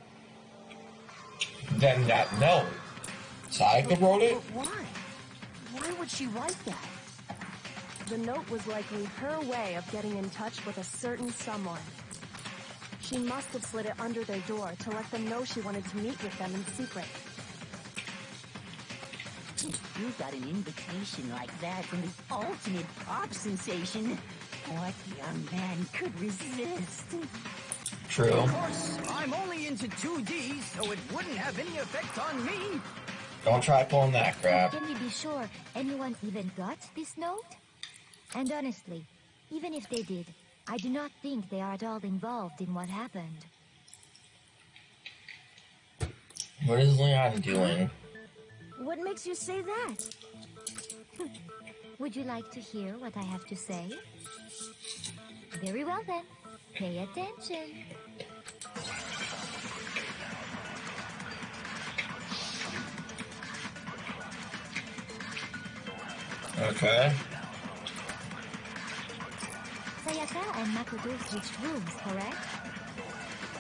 Then that note. Sayaka wrote it? But why? Why would she write that? The note was likely her way of getting in touch with a certain someone. She must have slid it under their door to let them know she wanted to meet with them in secret. If you got an invitation like that from the ultimate pop sensation, what young man could resist? True. Of course, I'm only into 2D, so it wouldn't have any effect on me. Don't try pulling that crap. Can we be sure anyone even got this note? And honestly, even if they did, I do not think they are at all involved in what happened. What is Leon doing? What makes you say that? Would you like to hear what I have to say? Very well then. Pay attention. Okay. Sayaka and Makoto switched rooms, correct?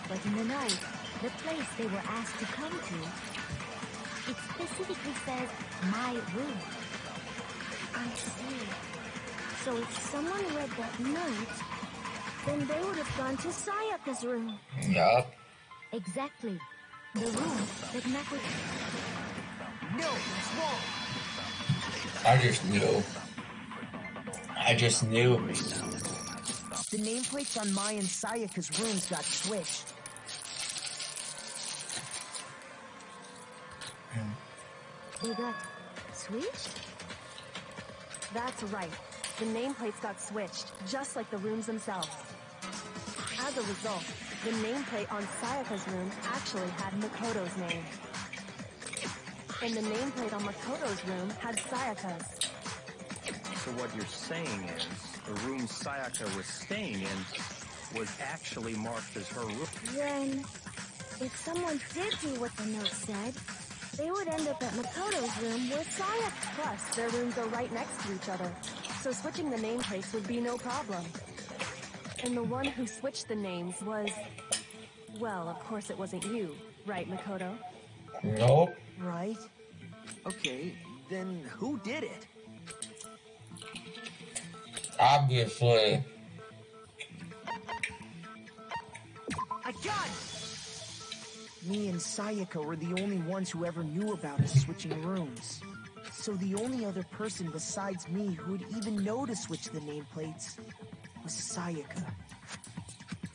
But in the night, the place they were asked to come to, it specifically says, my room. I see. So if someone read that note, then they would have gone to Sayaka's room. Yup. Exactly. The room that Makoto... No, it's wrong. I just knew. I just knew. The nameplates on Mai and Sayaka's rooms got switched. They got switched? That's right. The nameplates got switched, just like the rooms themselves. As a result, the nameplate on Sayaka's room actually had Makoto's name. And the nameplate on Makoto's room had Sayaka's. So what you're saying is, the room Sayaka was staying in was actually marked as her room. Then, if someone did do what the note said, they would end up at Makoto's room where Sayaka... Plus, their rooms are right next to each other, so switching the nameplates would be no problem. And the one who switched the names was... Well, of course it wasn't you, right, Makoto? Nope. Right? Okay, then who did it? Obviously. I got it! Me and Sayaka were the only ones who ever knew about us switching rooms. So the only other person besides me who would even know to switch the nameplates was Sayaka.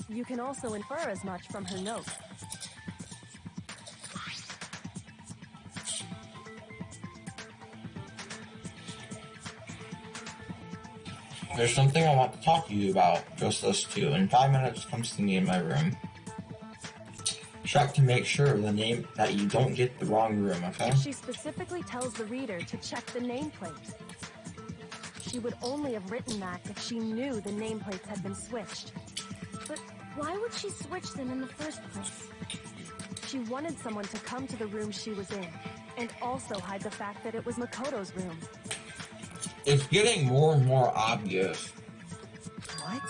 You can also infer as much from her note. There's something I want to talk to you about. Just us two. In 5 minutes, come see me in my room. Check to make sure that you don't get the wrong room, okay? She specifically tells the reader to check the nameplate. She would only have written that if she knew the nameplates had been switched. But why would she switch them in the first place? She wanted someone to come to the room she was in, and also hide the fact that it was Makoto's room. It's getting more and more obvious. What?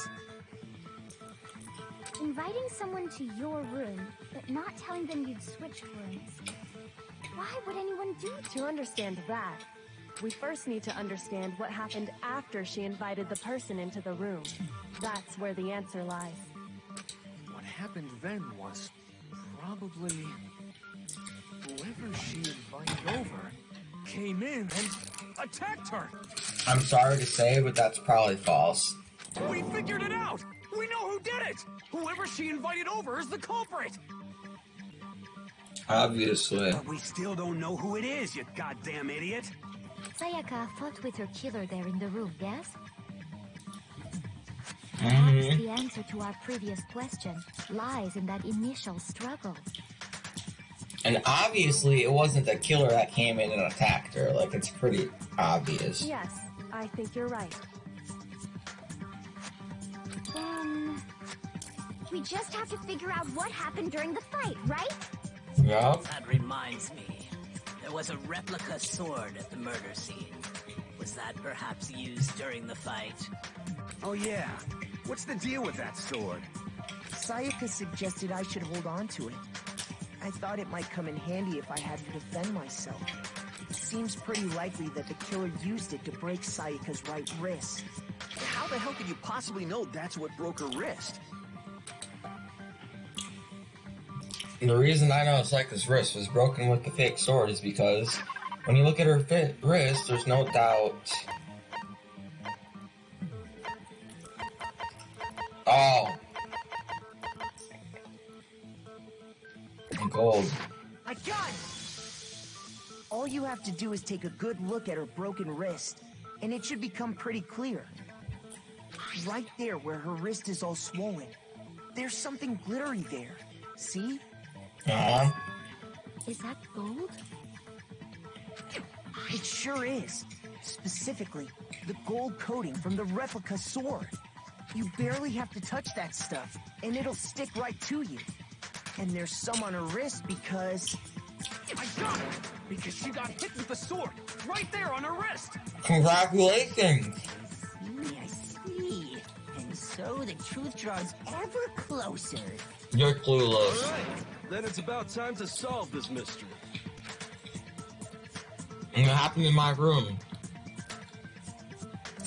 Inviting someone to your room, but not telling them you'd switched rooms. Why would anyone do that? To understand that, we first need to understand what happened after she invited the person into the room. That's where the answer lies. What happened then was probably whoever she invited over came in and attacked her. I'm sorry to say, but that's probably false. We figured it out! We know who did it! Whoever she invited over is the culprit! Obviously. But we still don't know who it is, you goddamn idiot! Sayaka fought with her killer there in the room, yes? Mm-hmm. Perhaps the answer to our previous question lies in that initial struggle. And obviously, it wasn't the killer that came in and attacked her. Like, it's pretty obvious. Yes, I think you're right. Then... we just have to figure out what happened during the fight, right? Yup. That reminds me. There was a replica sword at the murder scene. Was that perhaps used during the fight? Oh yeah. What's the deal with that sword? Sayaka suggested I should hold on to it. I thought it might come in handy if I had to defend myself. It seems pretty likely that the killer used it to break Sayaka's right wrist. How the hell could you possibly know that's what broke her wrist? The reason I know Sayaka's wrist was broken with the fake sword is because when you look at her wrist, there's no doubt. Oh. gold. I got it! All you have to do is take a good look at her broken wrist, and it should become pretty clear. Right there where her wrist is all swollen, there's something glittery there. See? Is that gold? It sure is. Specifically, the gold coating from the replica sword. You barely have to touch that stuff, and it'll stick right to you. And there's some on her wrist because... I got it! Because she got hit with the sword, right there on her wrist! Congratulations! I see. And so the truth draws ever closer. You're clueless. All right, then it's about time to solve this mystery. And what happened in my room?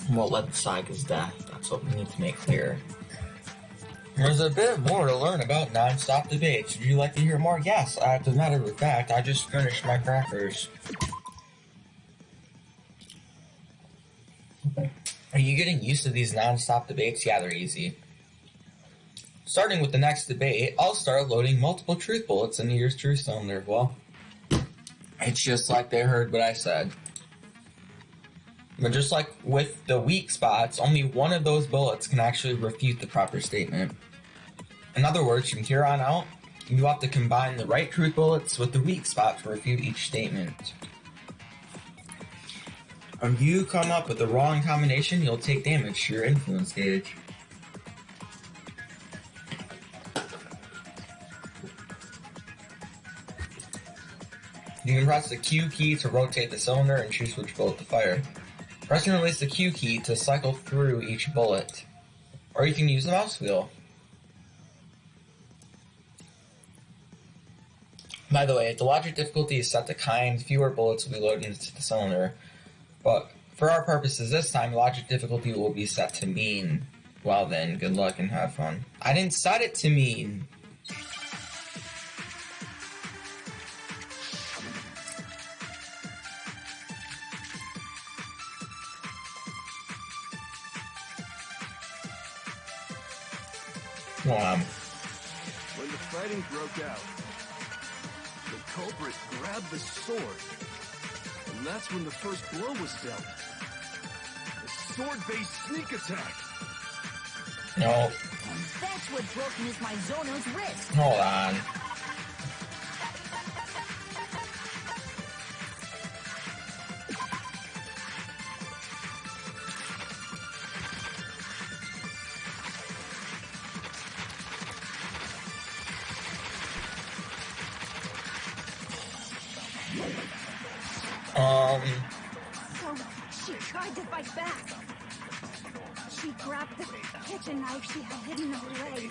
What led to Saika's death? That's what we need to make clear. There's a bit more to learn about non-stop debates. Would you like to hear more? Yes, as a matter of fact, I just finished my crackers. Are you getting used to these non-stop debates? Yeah, they're easy. Starting with the next debate, I'll start loading multiple truth bullets into your truth cylinder. Well, it's just like they heard what I said. But just like with the weak spots, only one of those bullets can actually refute the proper statement. In other words, from here on out, you have to combine the right truth bullets with the weak spot to refute each statement. If you come up with the wrong combination, you'll take damage to your influence gauge. You can press the Q key to rotate the cylinder and choose which bullet to fire. Press and release the Q key to cycle through each bullet. Or you can use the mouse wheel. By the way, the logic difficulty is set to kind, fewer bullets will be loaded into the cylinder. But for our purposes this time, logic difficulty will be set to mean. Well then, good luck and have fun. I didn't set it to mean. When the fighting broke out, the culprit grabbed the sword, and that's when the first blow was dealt. A sword-based sneak attack. No. And that's what broke Miss Mizono's wrist. Hold on. So, she tried to fight back. She grabbed the kitchen knife she had hidden in her leg.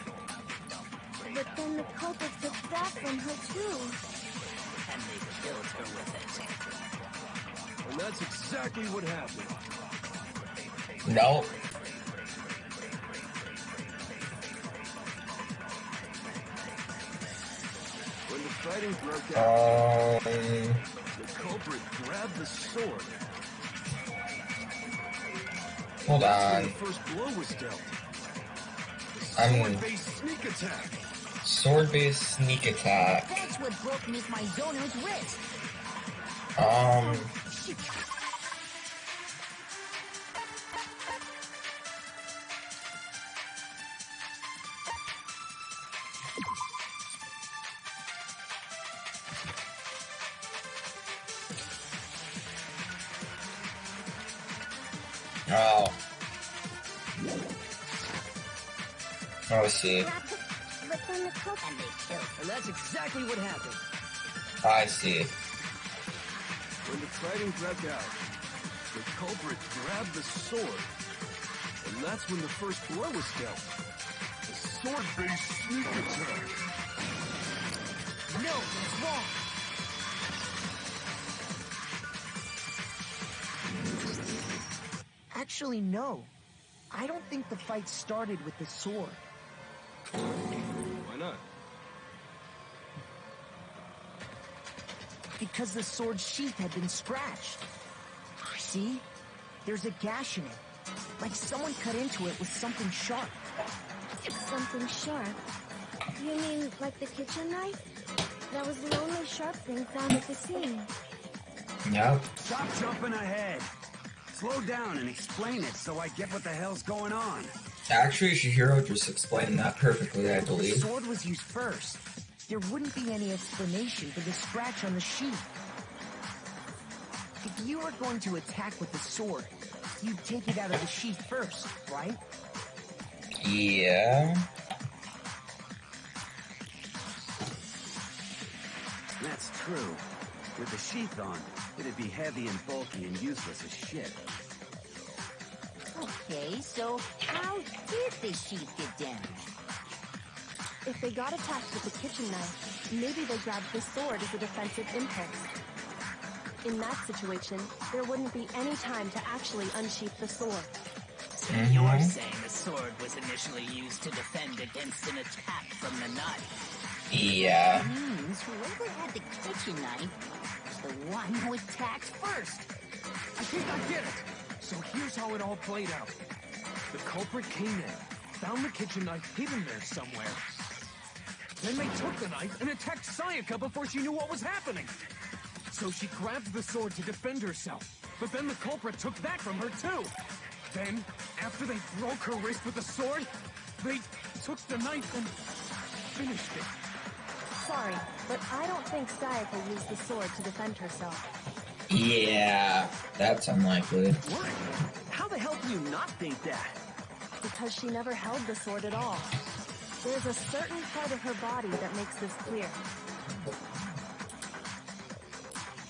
But then the culprit took that from her too. And they killed her with it. And that's exactly what happened. No. When the fighting broke out, the culprit grabbed the sword. Hold That's when on. the first blow was dealt. I mean, Sword-based sneak attack. sword-based sneak attack. That's what broke Miss Mizono's wrist. Oh. Oh, I see. But then the culprit... And they killed her. And that's exactly what happened. I see. When the fighting broke out, the culprit grabbed the sword. And that's when the first blow was dealt. A sword-based sneak attack. No, it's wrong. Actually, no. I don't think the fight started with the sword. Why not? Because the sword's sheath had been scratched. See? There's a gash in it. Like someone cut into it with something sharp. Something sharp? You mean like the kitchen knife? That was the only sharp thing found at the scene. Yep. Stop jumping ahead. Slow down and explain it so I get what the hell's going on. Actually, Shihiro just explained that perfectly, I The believe. sword was used first. There wouldn't be any explanation for the scratch on the sheet. If you were going to attack with the sword, you'd take it out of the sheath first, right? Yeah. That's true. With the sheath on, it'd be heavy and bulky and useless as shit. Okay, so how did the sheath get damaged? If they got attacked with the kitchen knife, maybe they grabbed the sword as a defensive impulse. In that situation, there wouldn't be any time to actually unsheath the sword. So you're saying the sword was initially used to defend against an attack from the knife? Yeah. Means whoever had the kitchen knife was the one who attacked first. I think I get it. So here's how it all played out. The culprit came in, found the kitchen knife hidden there somewhere. Then they took the knife and attacked Sayaka before she knew what was happening. So she grabbed the sword to defend herself. But then the culprit took that from her too. Then, after they broke her wrist with the sword, they took the knife and finished it. Sorry, but I don't think Sayaka used the sword to defend herself. Yeah, that's unlikely. What? How the hell do you not think that? Because she never held the sword at all. There's a certain part of her body that makes this clear.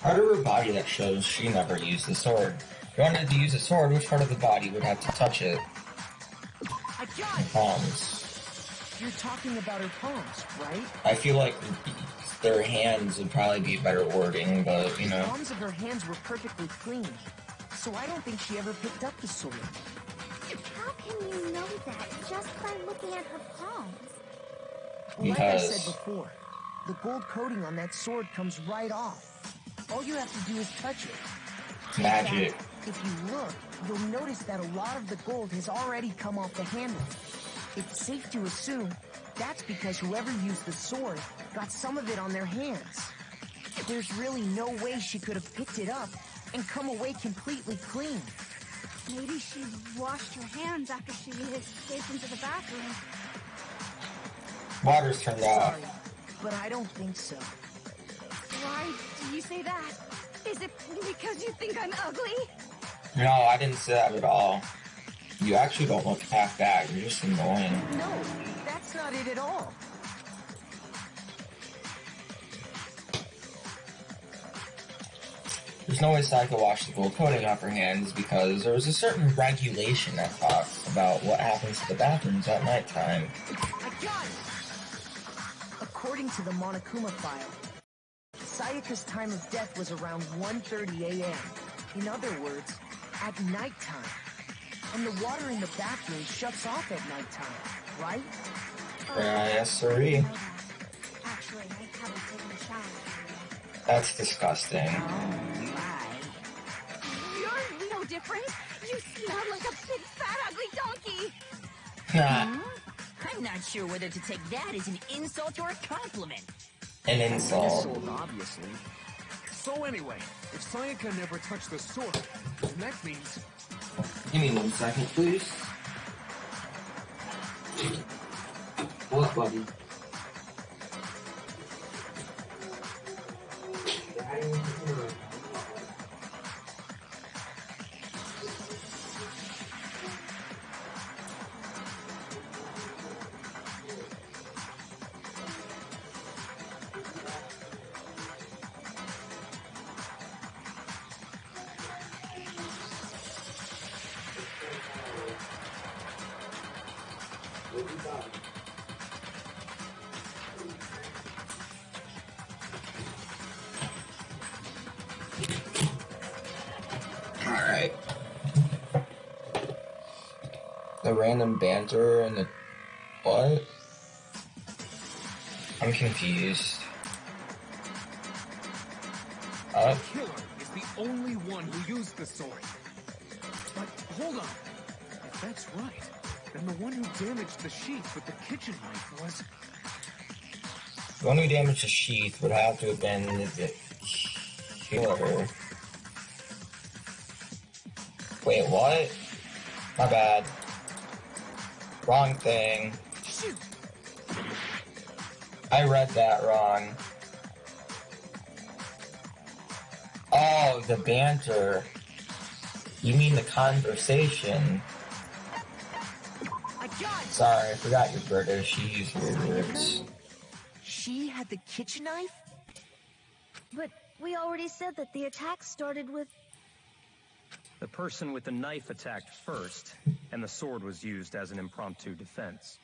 Part of her body that shows she never used the sword. If you wanted to use a sword, which part of the body would have to touch it? I got The it! palms. You're talking about her palms, right? I feel like their hands would probably be better wording, but, you The know. palms of her hands were perfectly clean, so I don't think she ever picked up the sword. How can you know that just by looking at her palms? Like I Because- said before, the gold coating on that sword comes right off. All you have to do is touch it. Magic. In fact, if you look, you'll notice that a lot of the gold has already come off the handle. It's safe to assume that's because whoever used the sword got some of it on their hands. There's really no way she could have picked it up and come away completely clean. Maybe she washed her hands after she escaped into the bathroom. Water's turned off. Sorry, but I don't think so. Why do you say that? Is it because you think I'm ugly? No, I didn't say that at all. You actually don't look half bad. You're just annoying. No, that's not it at all. There's no way Sayaka washed the gold coating off her hands because there was a certain regulation that talks about what happens to the bathrooms at nighttime. I got it! According to the Monokuma file, Sayaka's time of death was around 1:30 a.m. In other words, at nighttime. And the water in the bathroom shuts off at nighttime, right? Yes, sirree. Actually, I haven't taken a shower. That's disgusting. You're no different. You smell like a big, fat, ugly donkey. Nah, I'm not sure whether to take that as an insult or a compliment. an insult. Insult, obviously. So anyway, if Sayaka never touched the sword, then that means... Give me 1 second, please. What, buddy? Alright. The random banter and the... What? I'm confused. The killer is the only one who used the sword. But hold on. If that's right, then the one who damaged the sheath with the kitchen knife was... one who damaged the sheath would have to have been the killer. Wait, what? My bad. Wrong thing. I read that wrong. Oh, the banter. You mean the conversation? Sorry, I forgot you're British. You use weird words. She had the kitchen knife? But we already said that the attack started with... The person with the knife attacked first, and the sword was used as an impromptu defense.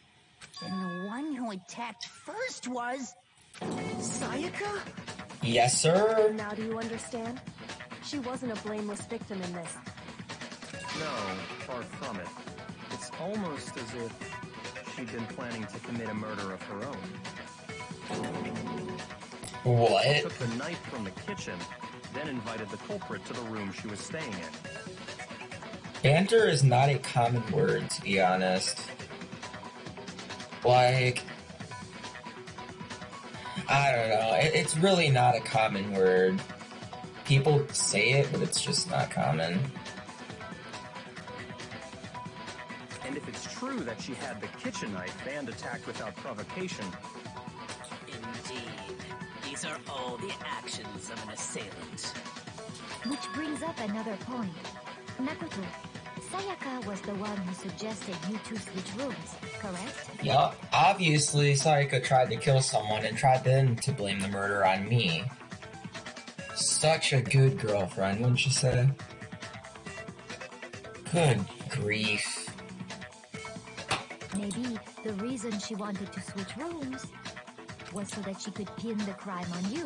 And the one who attacked first was... Sayaka? Yes, sir? Now do you understand? She wasn't a blameless victim in this. No, far from it. It's almost as if she'd been planning to commit a murder of her own. What? She took the knife from the kitchen, then invited the culprit to the room she was staying in. Banter is not a common word, to be honest. Like, I don't know. It's really not a common word. People say it, but it's just not common. And if it's true that she had the kitchen knife and attacked without provocation... Indeed. These are all the actions of an assailant. Which brings up another point. Makoto, Sayaka was the one who suggested you two switch rooms, correct? Yup. Obviously, Sayaka tried to kill someone and tried then to blame the murder on me. Such a good girlfriend, wouldn't you say? Good grief. Maybe the reason she wanted to switch rooms was so that she could pin the crime on you.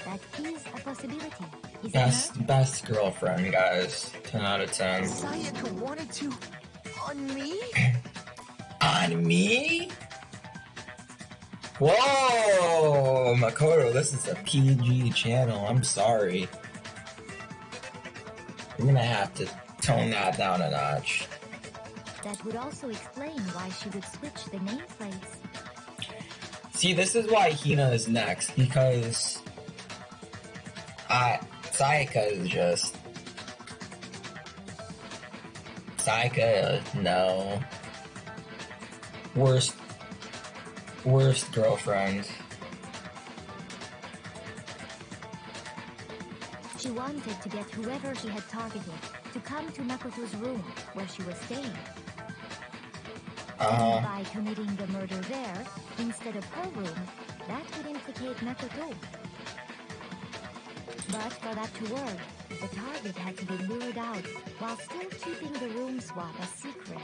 That is a possibility. Is it not? Best girlfriend, guys. 10 out of 10. Sayaka wanted to... on me? On me? Whoa! Makoto, this is a PG channel. I'm sorry. You're gonna have to tone that down a notch. That would also explain why she would switch the nameplates. See, this is why Hina is next, because... Sayaka is just... Sayaka, no. Worst girlfriend. She wanted to get whoever she had targeted to come to Makoto's room where she was staying. And by committing the murder there, instead of her room, that would implicate Makoto. But for that to work, the target had to be lured out while still keeping the room swap a secret.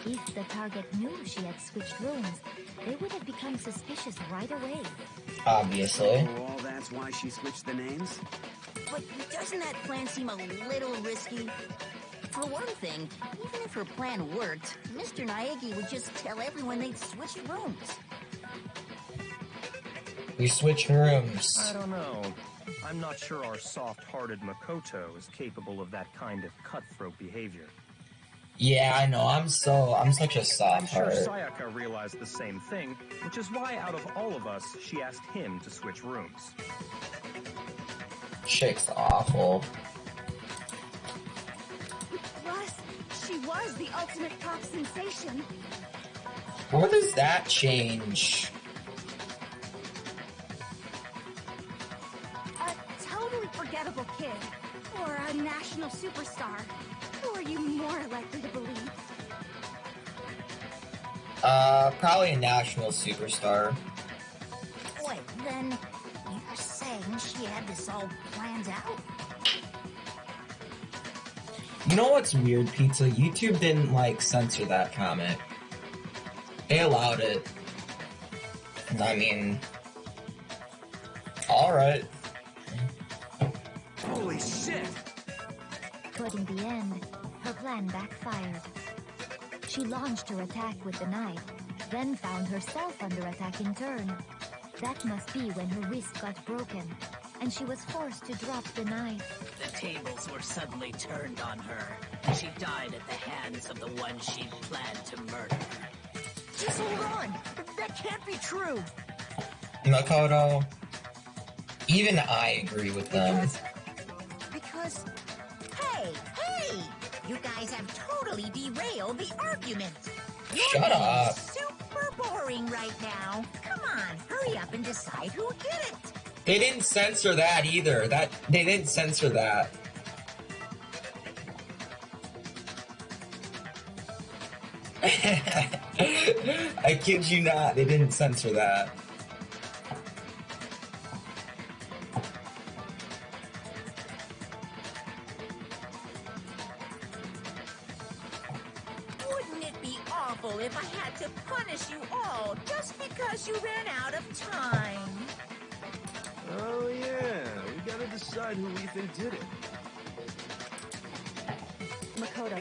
If the target knew she had switched rooms, they would have become suspicious right away. Obviously. So all that's why she switched the names? But doesn't that plan seem a little risky? For one thing, even if her plan worked, Mr. Naegi would just tell everyone they'd switched rooms. We switched rooms. I don't know. I'm not sure our soft-hearted Makoto is capable of that kind of cutthroat behavior. Yeah, I know. I'm such a soft I'm sure heart. Sayaka realized the same thing, which is why out of all of us, she asked him to switch rooms. Chick's awful. Plus, she was the ultimate pop sensation. What does that change? A totally forgettable kid. Or a national superstar. Who are you more likely to believe? Probably a national superstar. Wait, then you're saying she had this all planned out? You know what's weird, Pizza? YouTube didn't, censor that comment. They allowed it. I mean... Alright. Holy shit! But in the end, her plan backfired. She launched her attack with the knife, then found herself under attack in turn. That must be when her wrist got broken, and she was forced to drop the knife. The tables were suddenly turned on her. She died at the hands of the one she'd planned to murder. Just hold on! That can't be true! Makoto, even I agree with them. Because, hey, you guys have totally derailed the argument. Shut You're being up. super boring right now. Come on, hurry up and decide who did it. They didn't censor that either. They didn't censor that. I kid you not, they didn't censor that. Wouldn't it be awful if I had to punish you all just because you ran out of time? Oh yeah, we gotta decide who we think did it. Makoto,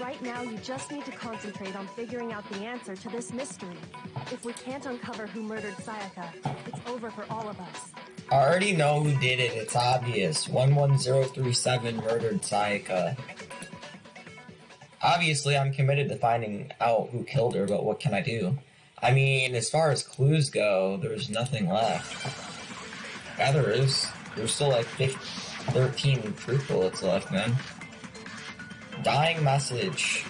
right now you just need to concentrate on figuring out the answer to this mystery. If we can't uncover who murdered Sayaka, it's over for all of us. I already know who did it, it's obvious. 11037 murdered Sayaka. Obviously, I'm committed to finding out who killed her, but what can I do? I mean, as far as clues go, there's nothing left. Yeah, there is. There's still like 13 truth bullets left, man. Dying message.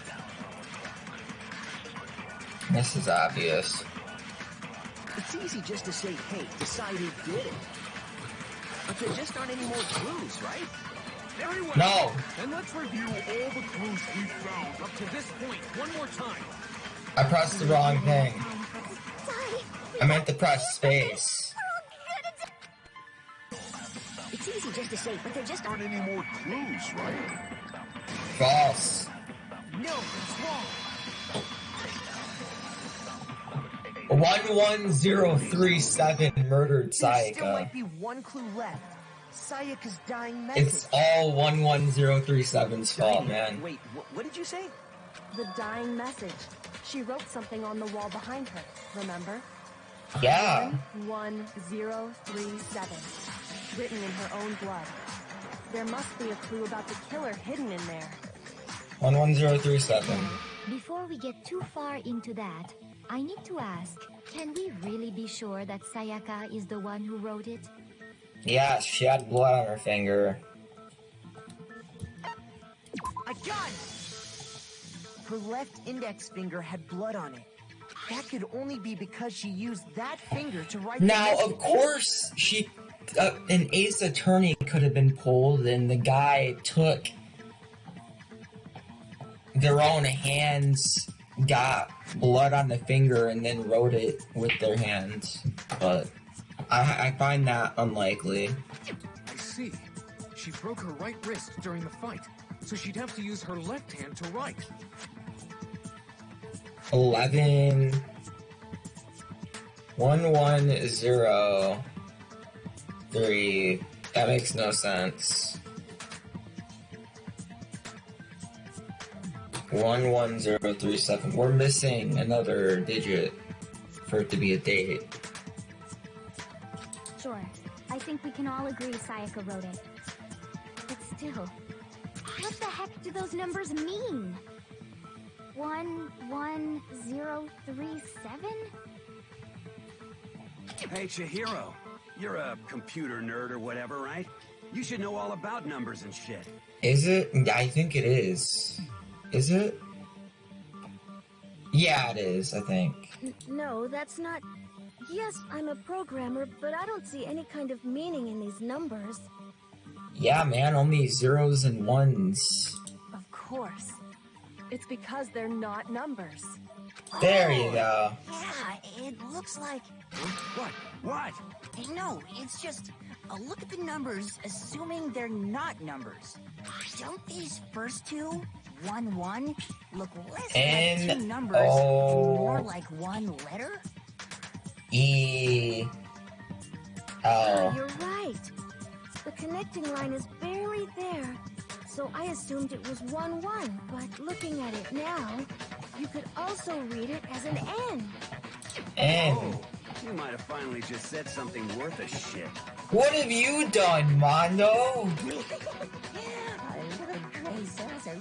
This is obvious. It's easy just to say, hey, decide who did it. But there just aren't any more clues, right? Very well. No! And let's review all the clues we found up to this point one more time. I pressed the wrong thing. I meant to press space. It's easy just to say, but there just aren't any more clues, right? False. No, it's wrong. 11037 murdered There still Sayaka. might be one clue left. Sayaka's dying message. It's all 11037's fault, man. Wait, what did you say? The dying message. She wrote something on the wall behind her, remember? Yeah. 11037. Written in her own blood. There must be a clue about the killer hidden in there. 11037. Before we get too far into that, I need to ask, can we really be sure that Sayaka is the one who wrote it? Yeah, she had blood on her finger. I got it! Her left index finger had blood on it. That could only be because she used that finger to write the Now, message. of course, an Ace Attorney could have been pulled, and the guy took their own hands, got blood on the finger, and then wrote it with their hands. But I find that unlikely. I see. She broke her right wrist during the fight, so she'd have to use her left hand to write. 11 110 That makes no sense. 11037. We're missing another digit for it to be a date. Sure, I think we can all agree Sayaka wrote it. But still, what the heck do those numbers mean? 11037? Hey, Chihiro. You're a computer nerd or whatever, right? You should know all about numbers and shit. Is it? I think it is. Is it? Yeah, it is, I think. No, that's not... Yes, I'm a programmer, but I don't see any kind of meaning in these numbers. Yeah, man, only zeros and ones. Of course. It's because they're not numbers. There you go. Yeah, it looks like... What? What? No, it's just... look at the numbers, assuming they're not numbers. Don't these first two, 1-1, look less like two numbers and more like one letter? E-L. You're right. The connecting line is barely there, so I assumed it was 1-1. But looking at it now, you could also read it as an N. N. Oh, you might have finally just said something worth a shit. What have you done, Mondo? Little gray cells are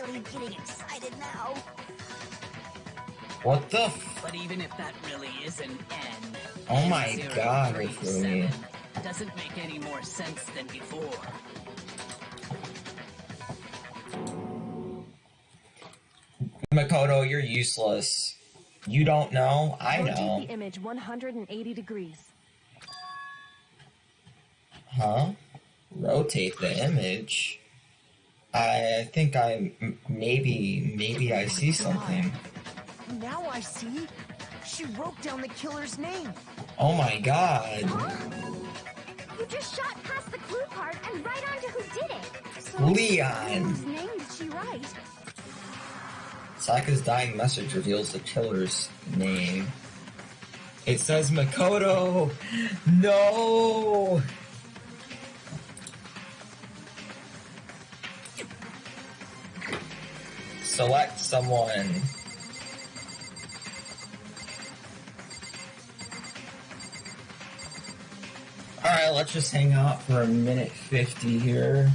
really getting excited now. What the But even if that really is an N, Oh my god, 037 doesn't make any more sense than before. Makoto, you're useless. You don't know? I know. Rotate the image 180 degrees. Huh? Rotate the image? I think maybe I see something. Now I see. She wrote down the killer's name. Oh my god. You just shot past the clue part and right onto who did it. So, Leon! whose name did she write? Sayaka's dying message reveals the killer's name. It says Makoto! No! Select someone. Alright, let's just hang out for a minute 50 here.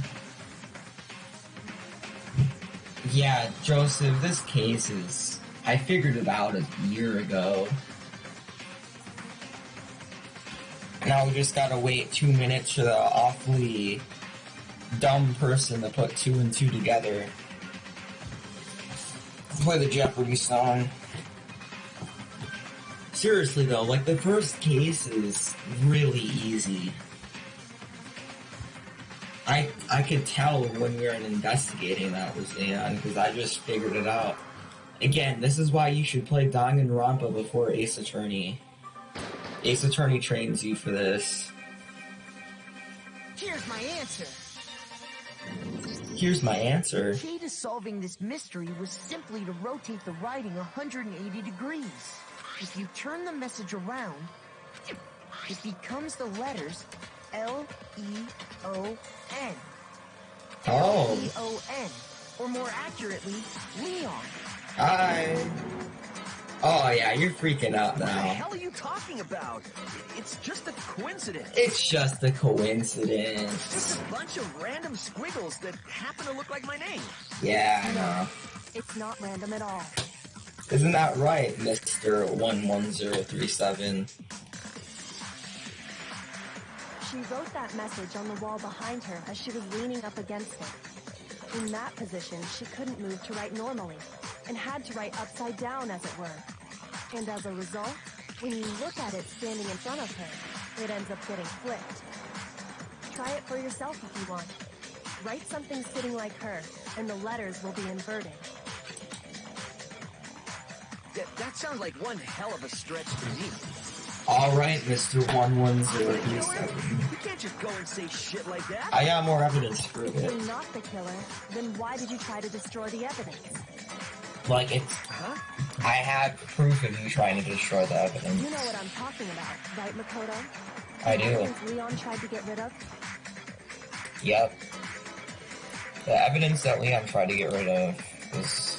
Yeah, Joseph, this case is... I figured it out a year ago. Now we just gotta wait 2 minutes for the awfully dumb person to put 2 and 2 together. Play the Jeopardy song. Seriously though, like the first case is really easy. I could tell when we were investigating that was Leon, because I just figured it out. Again, this is why you should play Danganronpa before Ace Attorney. Ace Attorney trains you for this. Here's my answer. Here's my answer. The key to solving this mystery was simply to rotate the writing 180 degrees. If you turn the message around, it becomes the letters L-E-O-N. Oh. L-E-O-N. Or more accurately, Leon. Oh yeah, you're freaking out What the now. hell are you talking about? It's just a coincidence. It's just a It's coincidence. just a bunch of random squiggles that happen to look like my name. Yeah, I know. It's not random at all. Isn't that right, Mr. 11037? She wrote that message on the wall behind her as she was leaning up against it. In that position, she couldn't move to write normally, and had to write upside down, as it were. And as a result, when you look at it standing in front of her, it ends up getting flipped. Try it for yourself if you want. Write something sitting like her, and the letters will be inverted. That sounds like one hell of a stretch to me. Alright, Mr. 11037. You can't just go and say shit like that. I got more evidence for If it. you're not the killer, then why did you try to destroy the evidence? Like, it's... Huh? I had proof of you trying to destroy the evidence. You know what I'm talking about, right, Makoto? I The do. evidence Leon tried to get rid of? Yep. The evidence that Leon tried to get rid of was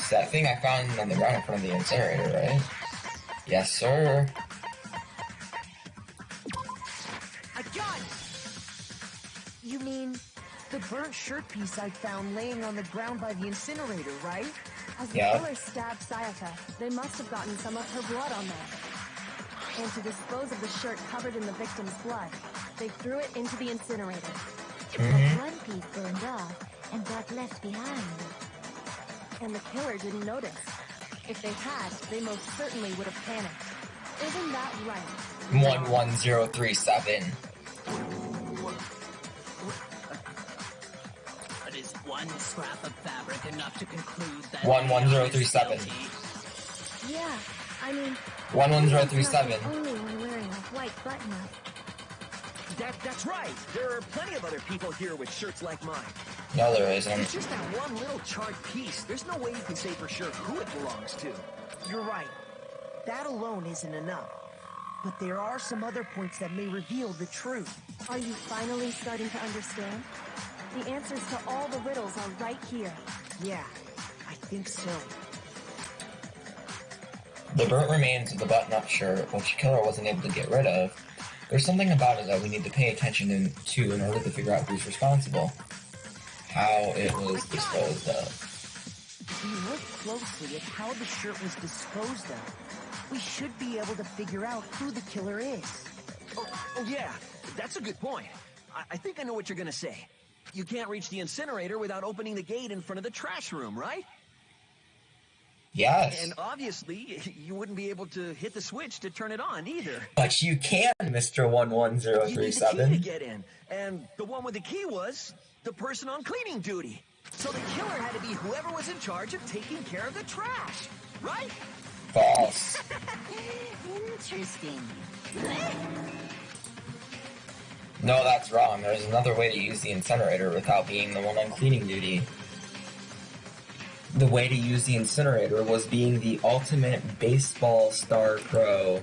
that thing I found on the ground in front of the incinerator, right? Yes, sir. I got it! You mean the burnt shirt piece I found laying on the ground by the incinerator, right? As the Yeah. killer stabbed Sayaka, they must have gotten some of her blood on there. And to dispose of the shirt covered in the victim's blood, they threw it into the incinerator. But one piece burned off and got left behind. And the killer didn't notice. If they had, they most certainly would have panicked. Isn't that right? 11037. But is one scrap of fabric enough to conclude that 11037. Leon is guilty? Yeah, I mean, 11037. Leon's not the only one wearing a white button-up. That's right. There are plenty of other people here with shirts like mine. No, there It's isn't. just that one little charred piece. There's no way you can say for sure who it belongs to. You're right. That alone isn't enough. But there are some other points that may reveal the truth. Are you finally starting to understand? The answers to all the riddles are right here. Yeah, I think so. The burnt remains of the button-up shirt, which the killer wasn't able to get rid of. There's something about it that we need to pay attention to in order to figure out who's responsible. How it was disposed of. If you look closely at how the shirt was disposed of, we should be able to figure out who the killer is. Oh yeah, that's a good point. I think I know what you're gonna say. You can't reach the incinerator without opening the gate in front of the trash room, right? Yes. And obviously, you wouldn't be able to hit the switch to turn it on either. But you can, Mr. You need the key 11037. to get in, and the one with the key was the person on cleaning duty. So the killer had to be whoever was in charge of taking care of the trash, right? False. Interesting. No, that's wrong. There's another way to use the incinerator without being the one on cleaning duty. The way to use the incinerator was being the ultimate baseball star pro.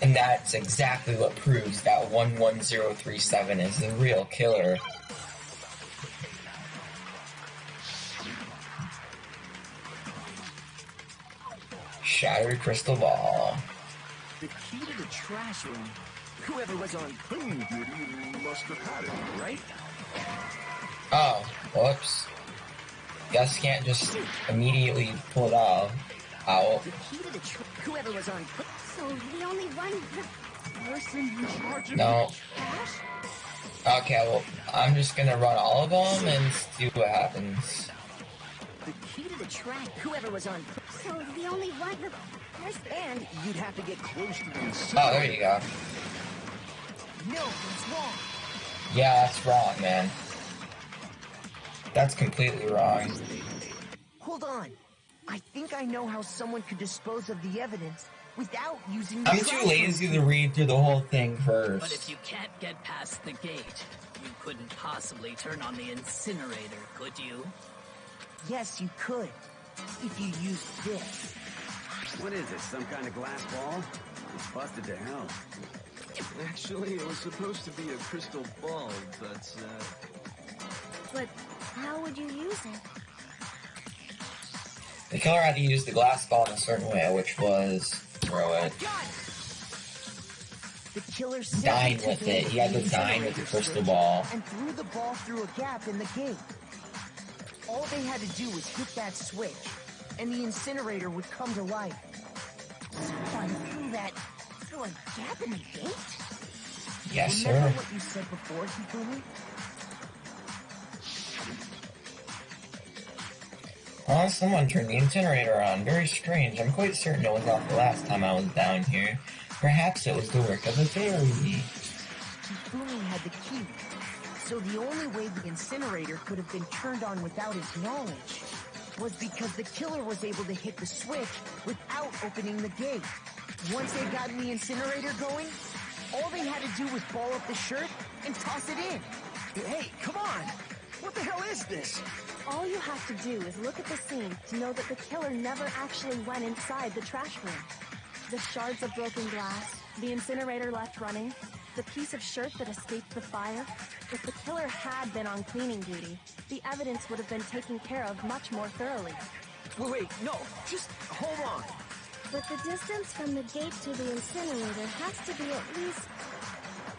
And that's exactly what proves that 11037 is the real killer. Shattered crystal ball. The key to the trash room. Whoever was on cleaning duty must have had it, right? Oh, whoops. Guess can't just immediately pull it out. The key to the whoever was on. So the only one Person in charge of No. the trash? Okay, well, I'm just gonna run all of them and see what happens. The key to the track. Whoever was on. So the only one And you'd have to get close to the Oh, incinerator. there you go. No, it's wrong. Yeah, that's wrong, man. That's completely wrong. Hold on. I think I know how someone could dispose of the evidence without using the I'm trash too room lazy key. to read through the whole thing But if first. you can't get past the gate, you couldn't possibly turn on the incinerator, could you? Yes, you could. If you used this. What is it, some kind of glass ball? It's busted to hell. Actually, it was supposed to be a crystal ball, but, But how would you use it? The killer had to use the glass ball in a certain way, which was throw it. The killer Dine simply with took it. He had to the dine with the incinerator crystal switch ball. and threw the ball through a gap in the gate. All they had to do was hit that switch, and the incinerator would come to life. Someone threw that through a gap in the gate? Yes, Remember sir. what you said before, Hifumi? Oh, someone turned the incinerator on. Very strange. I'm quite certain it was off the last time I was down here. Perhaps it was the work of a fairy. Hifumi had the key, so the only way the incinerator could have been turned on without his knowledge was because the killer was able to hit the switch without opening the gate. Once they'd gotten the incinerator going, all they had to do was ball up the shirt and toss it in. Hey, come on! What the hell is this? All you have to do is look at the scene to know that the killer never actually went inside the trash room. The shards of broken glass, the incinerator left running, the piece of shirt that escaped the fire. If the killer had been on cleaning duty, the evidence would have been taken care of much more thoroughly. Wait, no, just hold on. But the distance from the gate to the incinerator has to be at least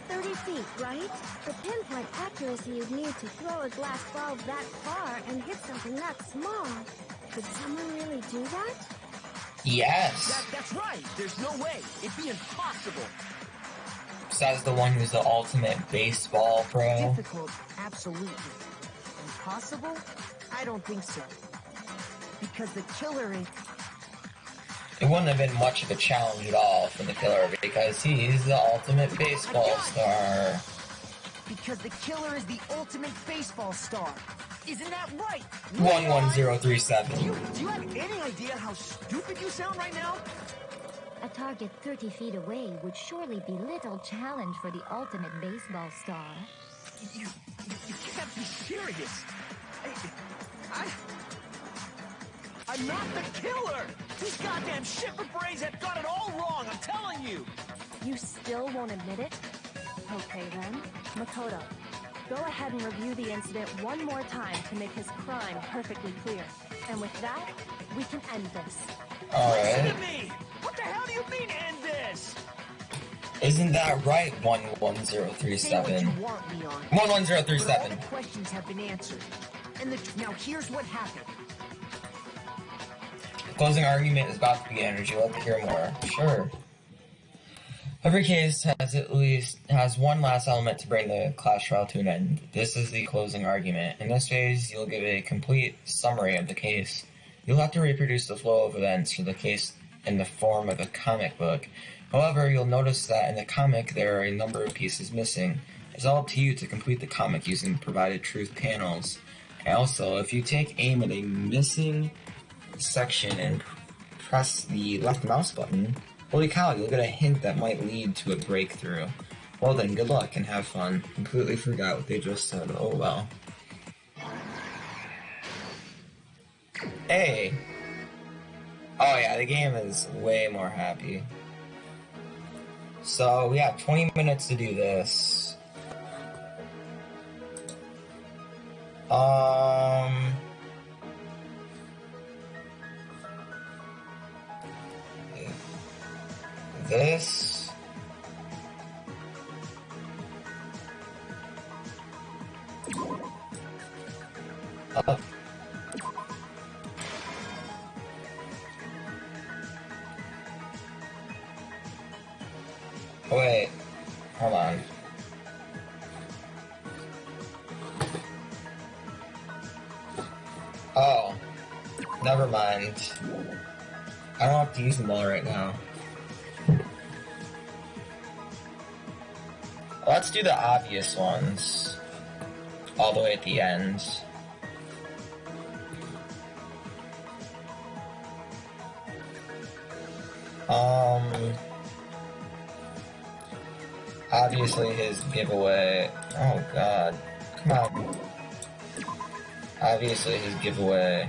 30 feet, right? The pinpoint accuracy you'd need to throw a glass ball that far and hit something that small. Could someone really do that? Yes, That's right. There's no way. It'd be impossible. says the one who's the ultimate baseball pro. Difficult, absolutely. Impossible? I don't think so. Because the killer is... It wouldn't have been much of a challenge at all for the killer because he's the ultimate baseball star. Because the killer is the ultimate baseball star. Isn't that right? 11037. Do you have any idea how stupid you sound right now? A target 30 feet away would surely be little challenge for the ultimate baseball star. You can't be serious. I'm not the killer! These goddamn shipper brains have got it all wrong, I'm telling you! You still won't admit it? Okay then. Makoto, go ahead and review the incident one more time to make his crime perfectly clear. And with that, we can end this. Listen Alright. to me! What the hell do you mean end this? Isn't that right, Say what you 11037? want, Leon. But all 11037. the questions have been answered. And now here's what happened. Closing argument is about to begin. Would you like to hear more? Sure. Every case has one last element to bring the class trial to an end. This is the closing argument. In this phase, you'll give a complete summary of the case. You'll have to reproduce the flow of events for the case in the form of a comic book. However, you'll notice that in the comic there are a number of pieces missing. It's all up to you to complete the comic using the provided truth panels. And also, if you take aim at a missing section and press the left mouse button, holy cow, you'll get a hint that might lead to a breakthrough. Well then, good luck and have fun. Completely forgot what they just said. Oh well. Hey! Oh yeah, the game is way more happy. So we have 20 minutes to do this. This. Wait, hold on. Oh, never mind. I don't have to use them all right now. Let's do the obvious ones all the way at the end. Obviously his giveaway. Oh god. Come on. Obviously his giveaway.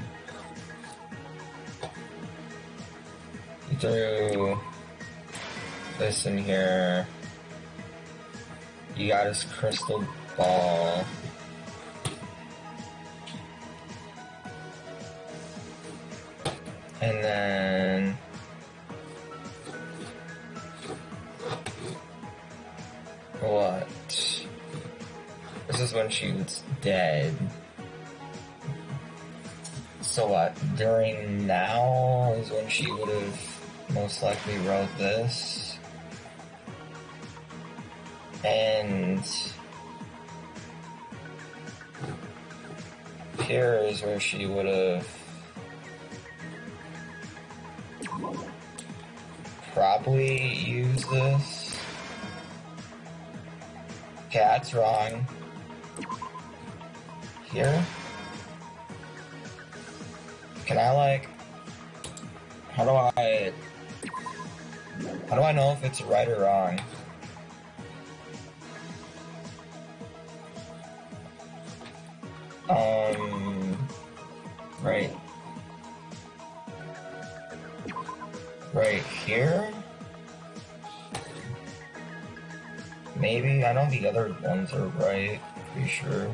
He threw this in here. You got his crystal ball. And then what? This is when she was dead. So what? During now is when she would have most likely wrote this. And here is where she would have probably used this. Okay, that's wrong. Here? Can I like... How do I know if it's right or wrong? Right here? Maybe? I know the other ones are right, pretty sure.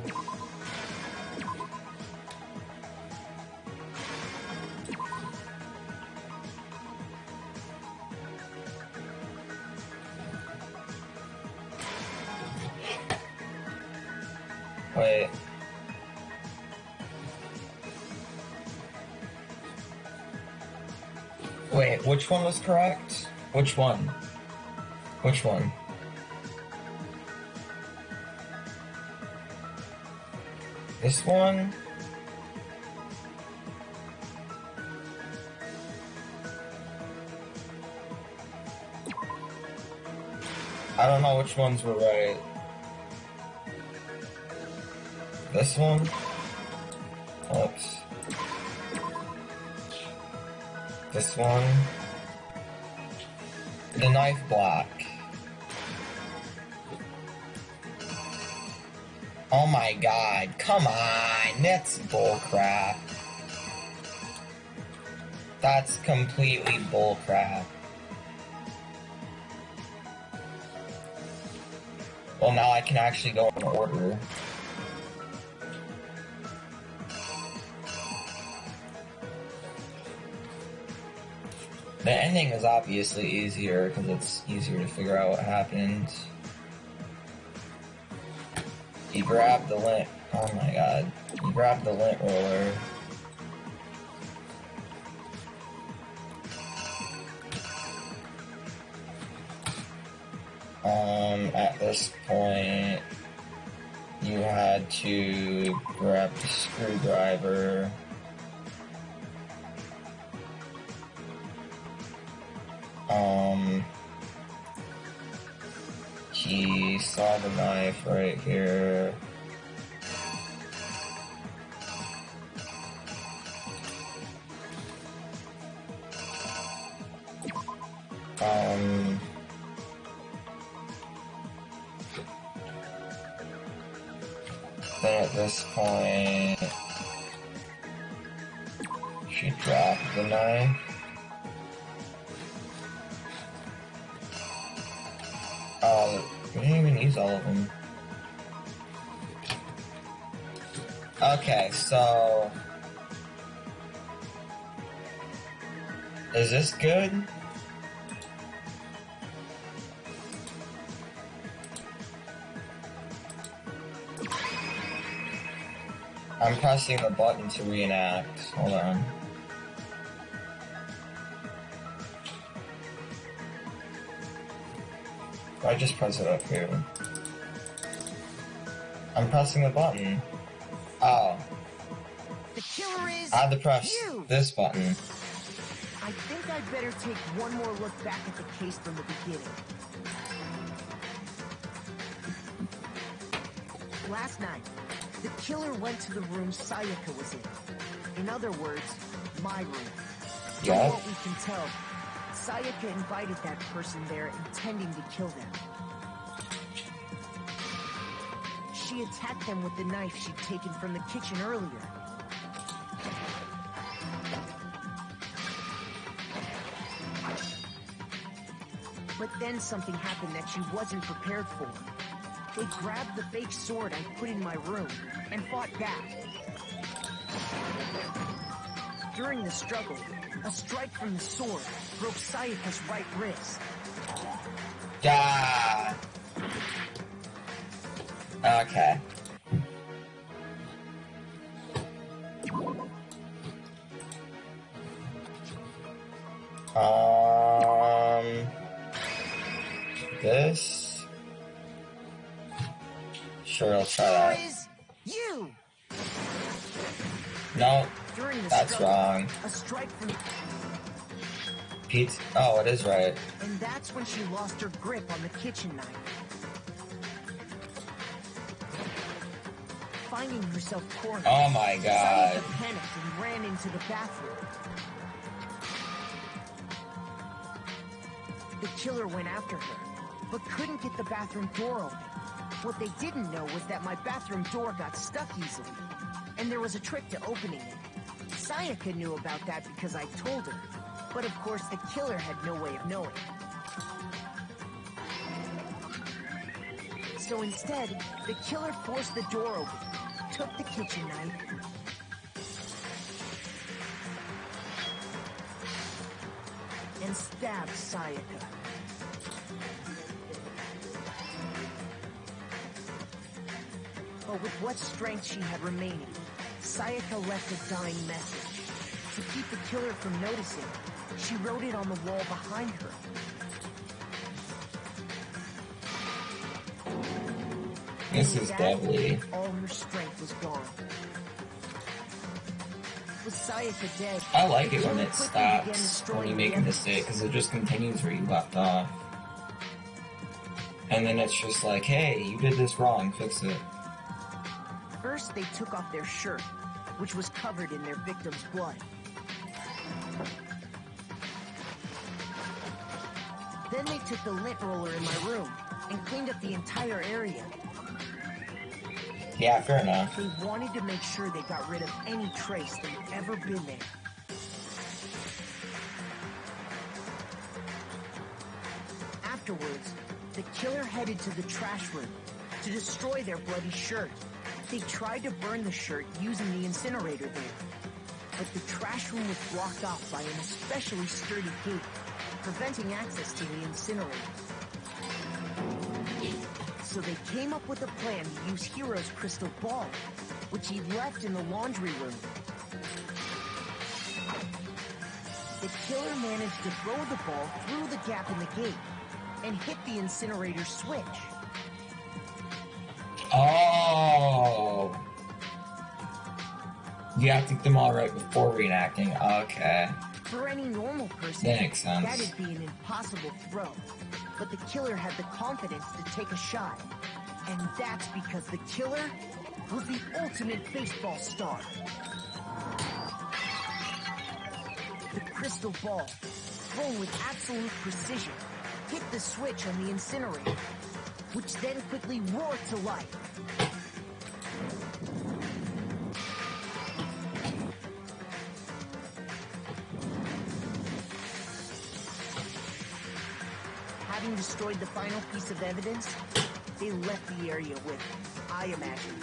Wait. Wait, which one was correct? Which one? Which one? This one? I don't know which ones were right. This one? Oops. This one? The knife block. Oh my god, come on, that's bullcrap. That's completely bullcrap. Well, now I can actually go in order. The ending is obviously easier because it's easier to figure out what happened. You grab the lint. Oh my god. You grab the lint roller. At this point, you had to grab the screwdriver. He saw the knife right here. Then at this point, she dropped the knife. We didn't even use all of them. Okay, so... Is this good? I'm pressing the button to reenact. Hold on. I just press it up here. I'm pressing the button. Oh. The killer is I had to press you. this button. I think I'd better take one more look back at the case from the beginning. Last night, the killer went to the room Sayaka was in. In other words, my room. Yeah. From what we can tell, Sayaka invited that person there intending to kill them. She attacked them with the knife she'd taken from the kitchen earlier. But then something happened that she wasn't prepared for. They grabbed the fake sword I put in my room and fought back. During the struggle, a strike from the sword broke Sayaka's right wrist. Ah. Okay. This? Sure, I'll try that. You. No, During the that's struggle, wrong. a strike from Pete. Oh, it is right. and that's when she lost her grip on the kitchen knife. Finding herself cornered, Oh my God. Sayaka panicked and ran into the bathroom. The killer went after her, but couldn't get the bathroom door open. What they didn't know was that my bathroom door got stuck easily, and there was a trick to opening it. Sayaka knew about that because I told her, but of course the killer had no way of knowing. So instead, the killer forced the door open, took the kitchen knife, and stabbed Sayaka. But with what strength she had remaining, Sayaka left a dying message. To keep the killer from noticing, she wrote it on the wall behind her. This With is that, deadly. all her strength was gone. With Sayaka dead, I like the it when killer it quickly began stops destroying when you the make a evidence. mistake, because it just continues where you left off. And then it's just like, hey, you did this wrong, fix it. First, they took off their shirt, which was covered in their victim's blood. Then they took the lint roller in my room and cleaned up the entire area. Yeah, fair enough. They wanted to make sure they got rid of any trace that had ever been there. Afterwards, the killer headed to the trash room to destroy their bloody shirt. They tried to burn the shirt using the incinerator there, but the trash room was blocked off by an especially sturdy gate, preventing access to the incinerator. So they came up with a plan to use Hero's crystal ball, which he'd left in the laundry room. The killer managed to throw the ball through the gap in the gate, and hit the incinerator switch. Oh. You acted them all right before reenacting. Okay. For any normal person, That makes sense. that'd be an impossible throw. But the killer had the confidence to take a shot. And that's because the killer was the ultimate baseball star. The crystal ball, thrown with absolute precision, hit the switch on the incinerator, which then quickly roared to life. Having destroyed the final piece of evidence, they left the area with, I imagine,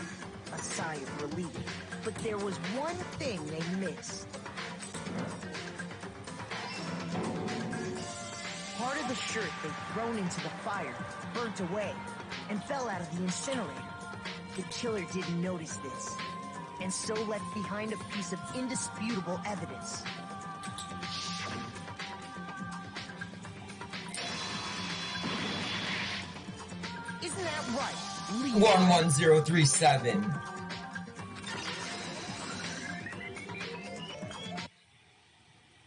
a sigh of relief. But there was one thing they missed. Part of the shirt they'd thrown into the fire burnt away and fell out of the incinerator. The killer didn't notice this, and so left behind a piece of indisputable evidence. Isn't that right, Levi? 11037.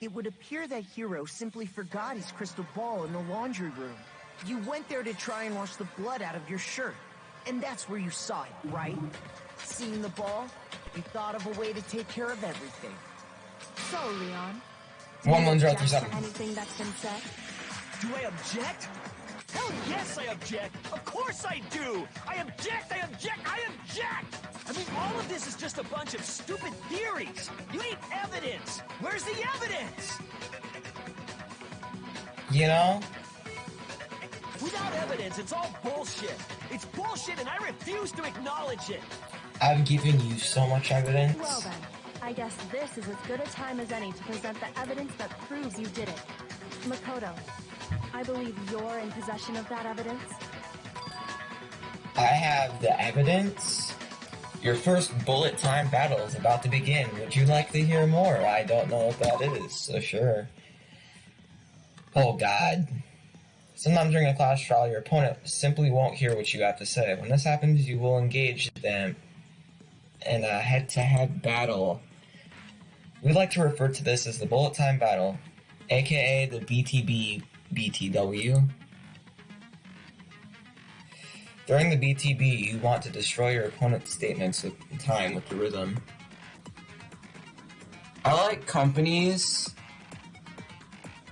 It would appear that Hero simply forgot his crystal ball in the laundry room. You went there to try and wash the blood out of your shirt, and that's where you saw it, right? Seeing the ball, you thought of a way to take care of everything. So, Leon, do you object to 11037. anything that's been said? Do I object? Hell yes, I object! Of course I do! I object! I object! I object! I mean, all of this is just a bunch of stupid theories! You need evidence! Where's the evidence? You know? Without evidence, it's all bullshit! It's bullshit and I refuse to acknowledge it! I've given you so much evidence. Well then, I guess this is as good a time as any to present the evidence that proves you did it. Makoto, I believe you're in possession of that evidence. I have the evidence. Your first bullet time battle is about to begin. Would you like to hear more? I don't know what that is, so sure. Oh god. Sometimes during a class trial, your opponent simply won't hear what you have to say. When this happens, you will engage them in a head-to-head battle. We like to refer to this as the bullet time battle, aka the BTB BTW. During the BTB, you want to destroy your opponent's statements with time with the rhythm. I like companies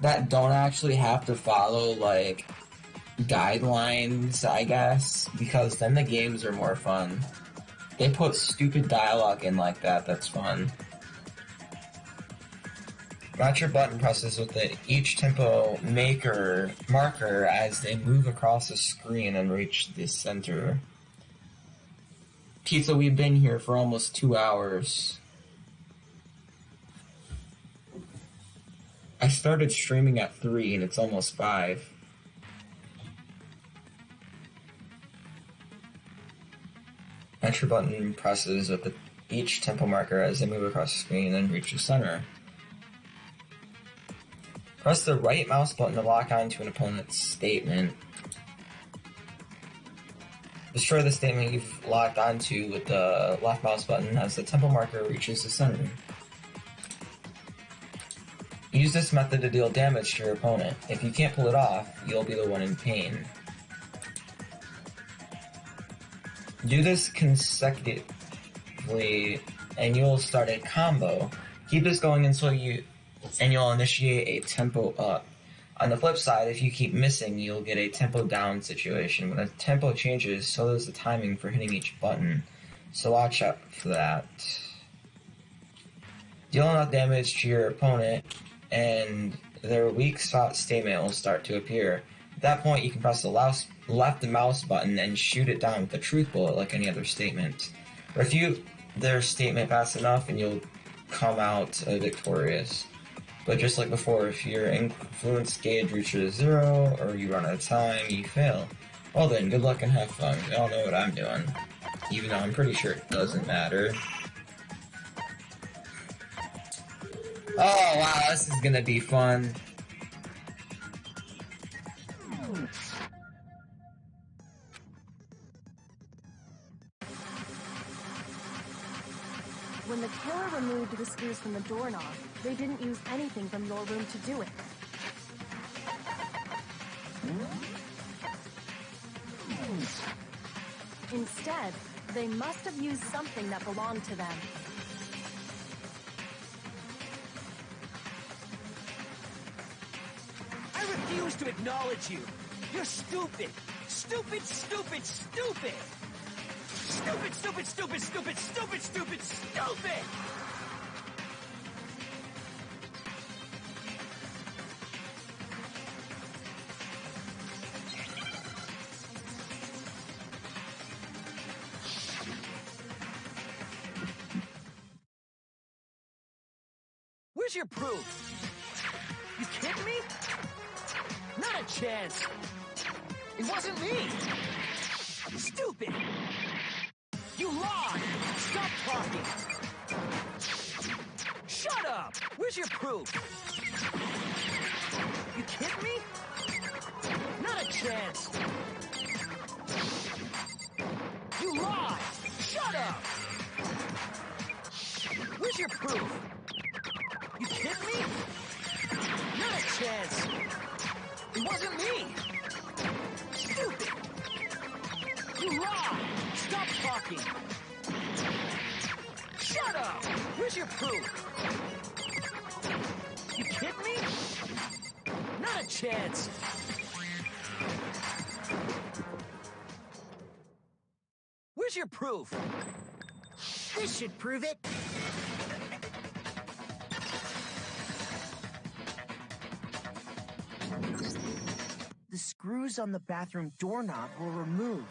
that don't actually have to follow, like, guidelines, I guess, because then the games are more fun. They put stupid dialogue in like that, that's fun. Match your button presses with each tempo marker as they move across the screen and reach the center. Pizza, we've been here for almost 2 hours. I started streaming at 3 and it's almost 5. Match your button presses with each tempo marker as they move across the screen and reach the center. Press the right mouse button to lock onto an opponent's statement. Destroy the statement you've locked onto with the left mouse button as the tempo marker reaches the center. Use this method to deal damage to your opponent. If you can't pull it off, you'll be the one in pain. Do this consecutively and you'll start a combo. Keep this going until you'll initiate a tempo up. On the flip side, if you keep missing, you'll get a tempo down situation. When the tempo changes, so does the timing for hitting each button. So watch out for that. Deal enough damage to your opponent, and their weak spot statement will start to appear. At that point, you can press the left mouse button and shoot it down with a truth bullet like any other statement. Refute their statement fast enough, and you'll come out victorious. But just like before, if your influence gauge reaches 0, or you run out of time, you fail. Well then, good luck and have fun. We all know what I'm doing. Even though I'm pretty sure it doesn't matter. Oh wow, this is gonna be fun. When the killer removed the screws from the doorknob, they didn't use anything from your room to do it. Instead, they must have used something that belonged to them. I refuse to acknowledge you. You're stupid. Stupid, stupid, stupid. Stupid, stupid, stupid, stupid, stupid, stupid, stupid! Where's your proof? You kidding me? Not a chance. It wasn't me. Stupid. You lied! Stop talking! Shut up! Where's your proof? You kidding me? Not a chance! You lied! Shut up! Where's your proof? You kidding me? Not a chance! It wasn't me! Stupid! You lied! Stop talking! Shut up! Where's your proof? You kidding me? Not a chance! Where's your proof? This should prove it. The screws on the bathroom doorknob were removed.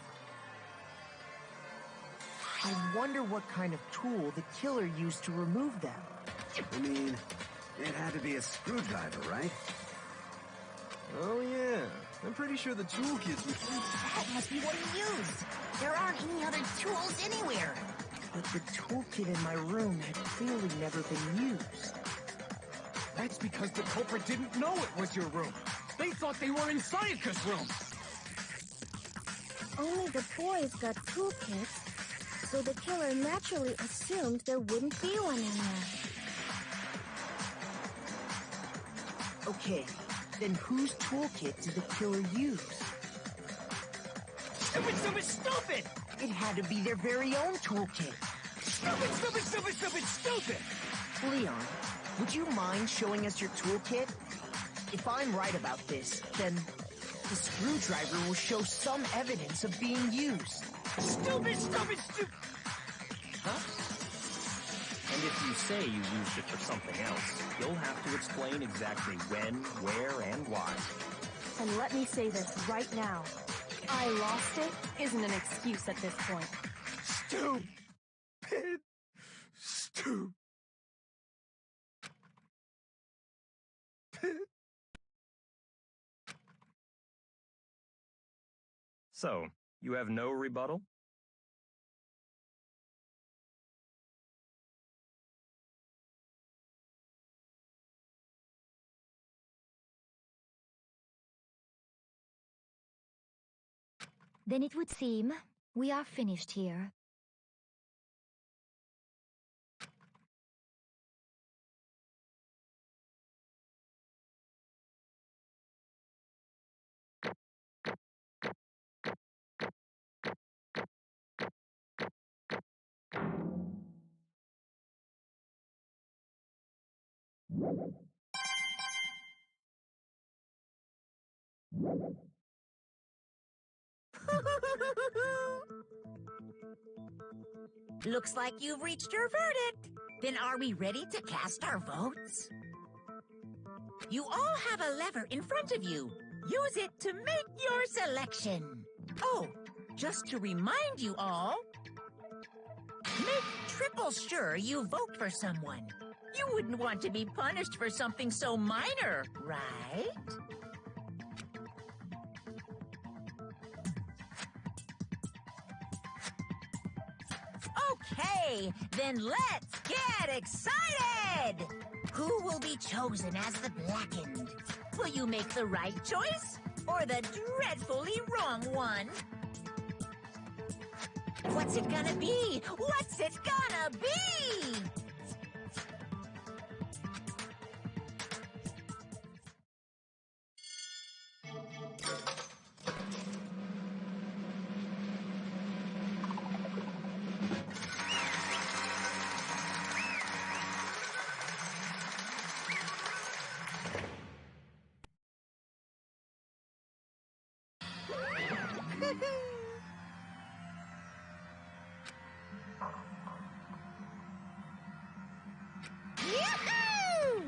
I wonder what kind of tool the killer used to remove them. I mean, it had to be a screwdriver, right? Oh yeah, I'm pretty sure the toolkits would... That must be what he used. There aren't any other tools anywhere. But the toolkit in my room had clearly never been used. That's because the culprit didn't know it was your room. They thought they were in Sayaka's room. Only the boys got toolkits, so the killer naturally assumed there wouldn't be one in there. Okay, then whose toolkit did the killer use? Stupid, stupid, stupid! It had to be their very own toolkit. Stupid, stupid, stupid, stupid, stupid! Leon, would you mind showing us your toolkit? If I'm right about this, then the screwdriver will show some evidence of being used. Stupid, stupid, stupid! Huh? And if you say you used it for something else, you'll have to explain exactly when, where, and why. And let me say this right now. I lost it isn't an excuse at this point. Stupid. Stupid. So, you have no rebuttal? Then it would seem we are finished here. Looks like you've reached your verdict. Then are we ready to cast our votes? You all have a lever in front of you. Use it to make your selection. Oh, just to remind you all, make triple sure you vote for someone. You wouldn't want to be punished for something so minor, right? Okay, then let's get excited! Who will be chosen as the Blackened? Will you make the right choice or the dreadfully wrong one. What's it gonna be? What's it gonna be? Yoo-hoo!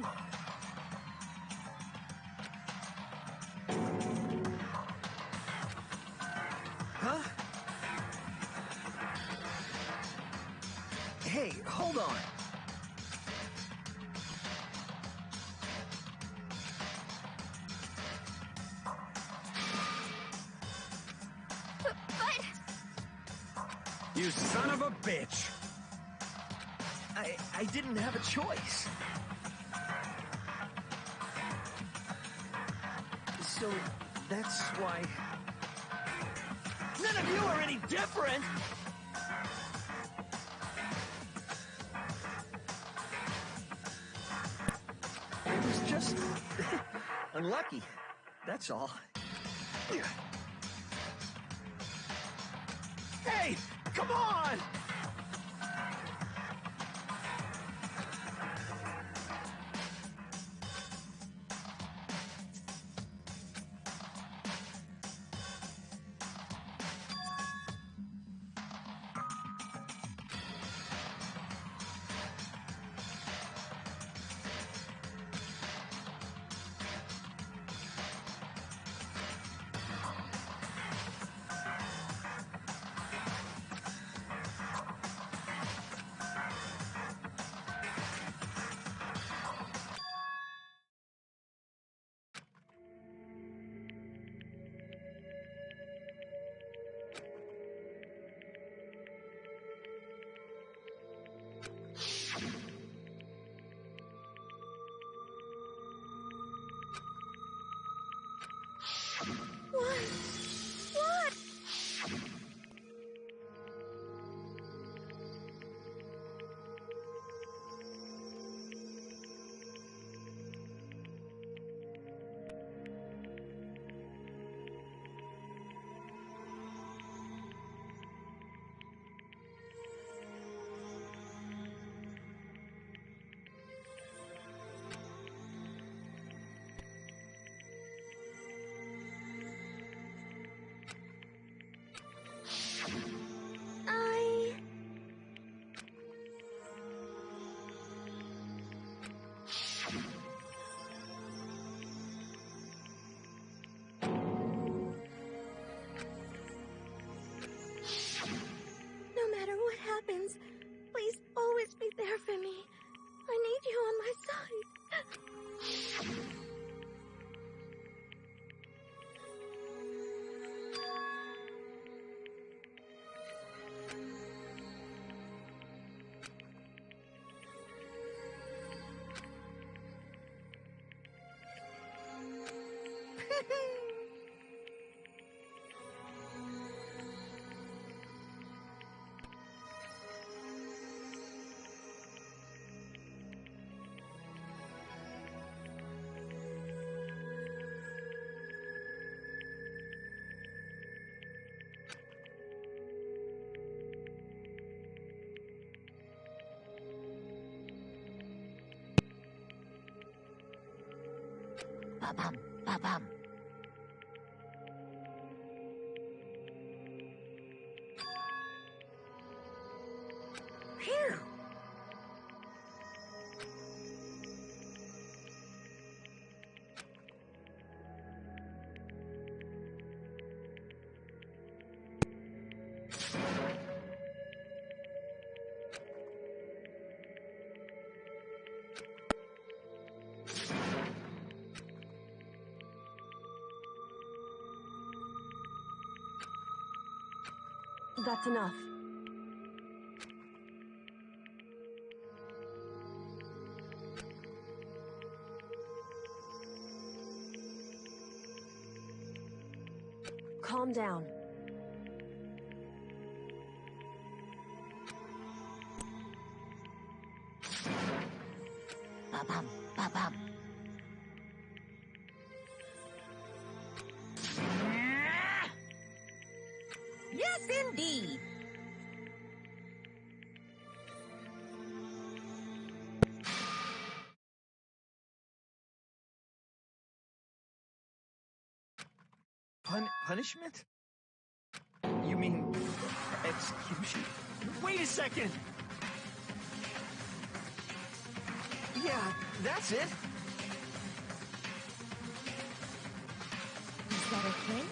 Huh? Hey, hold on. But You son of a bitch! I didn't have a choice. So that's why... None of you are any different! It was just... unlucky. That's all. Hey! Come on! what? I... No matter what happens, please always be there for me. I need you on my side. Ba-bum, ba-bum. Phew! That's enough. calm down. Ba-bum, ba-bum. Yes, indeed. Punishment? You mean execution? Wait a second! Yeah, that's it. Is that okay?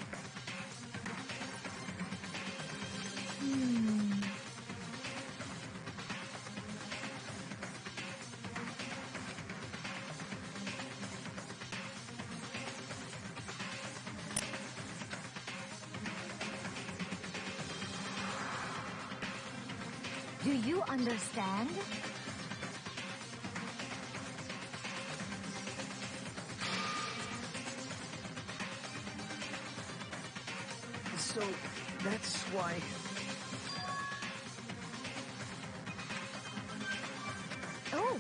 Do you understand? So, that's why... Oh,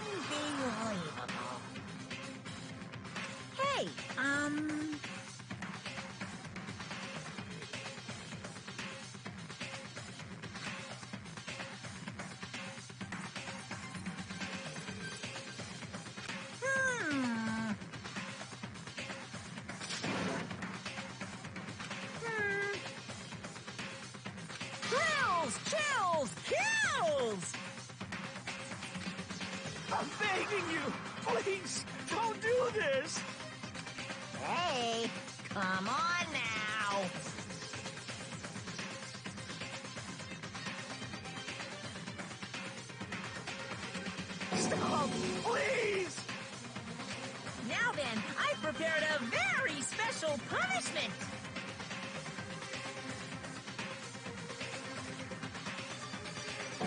Unbelievable. Hey, Kills! Kills! Kills! I'm begging you! Please, don't do this! hey, come on now. Stop! Please! Now then, I've prepared a very special punishment.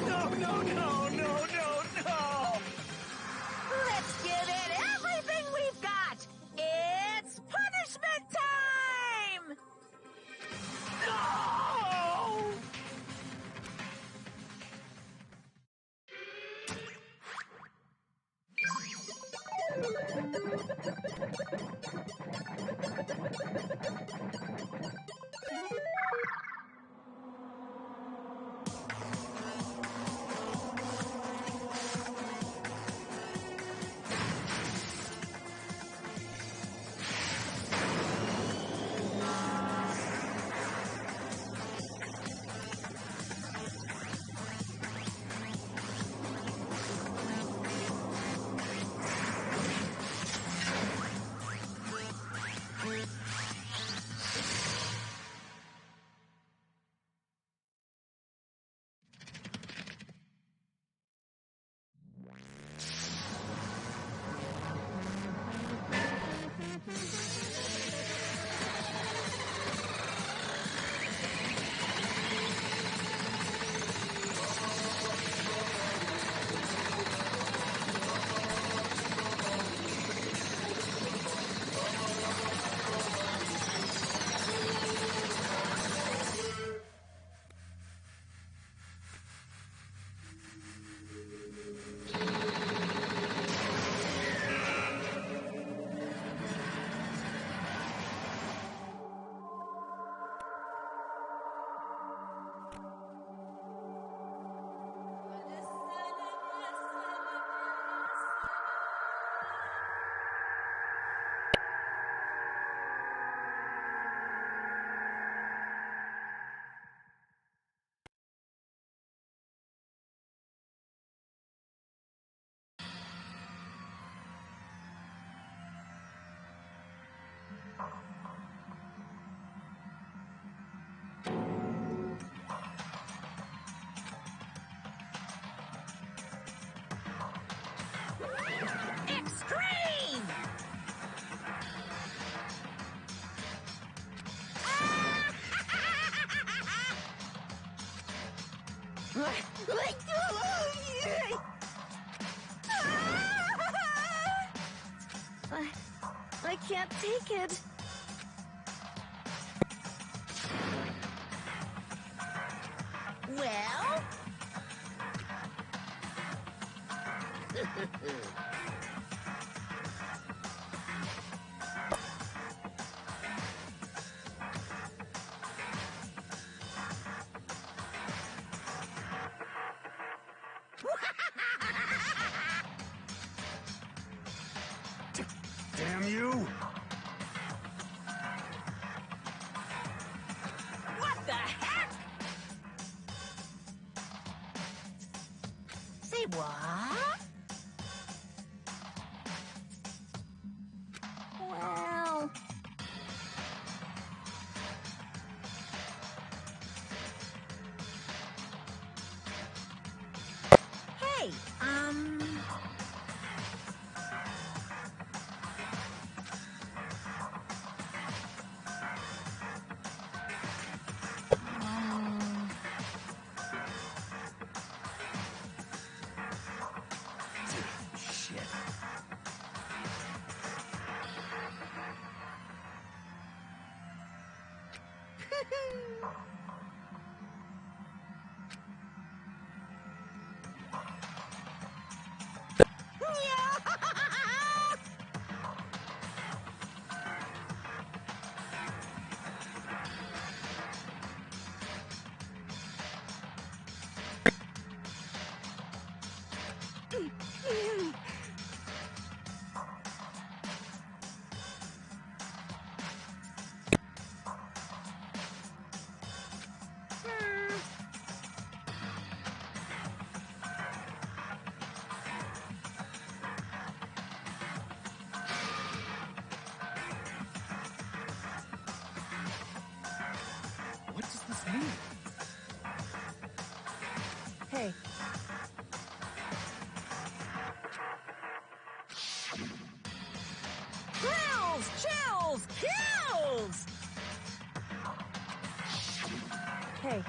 No, no, no, no, no, no! Let's give it everything we've got. It's punishment time! No! can't take it. Well? Damn you! What the heck? Say what? Well... Hey, Shit. What does this mean? Hey, Kills! Chills! Kills! hey.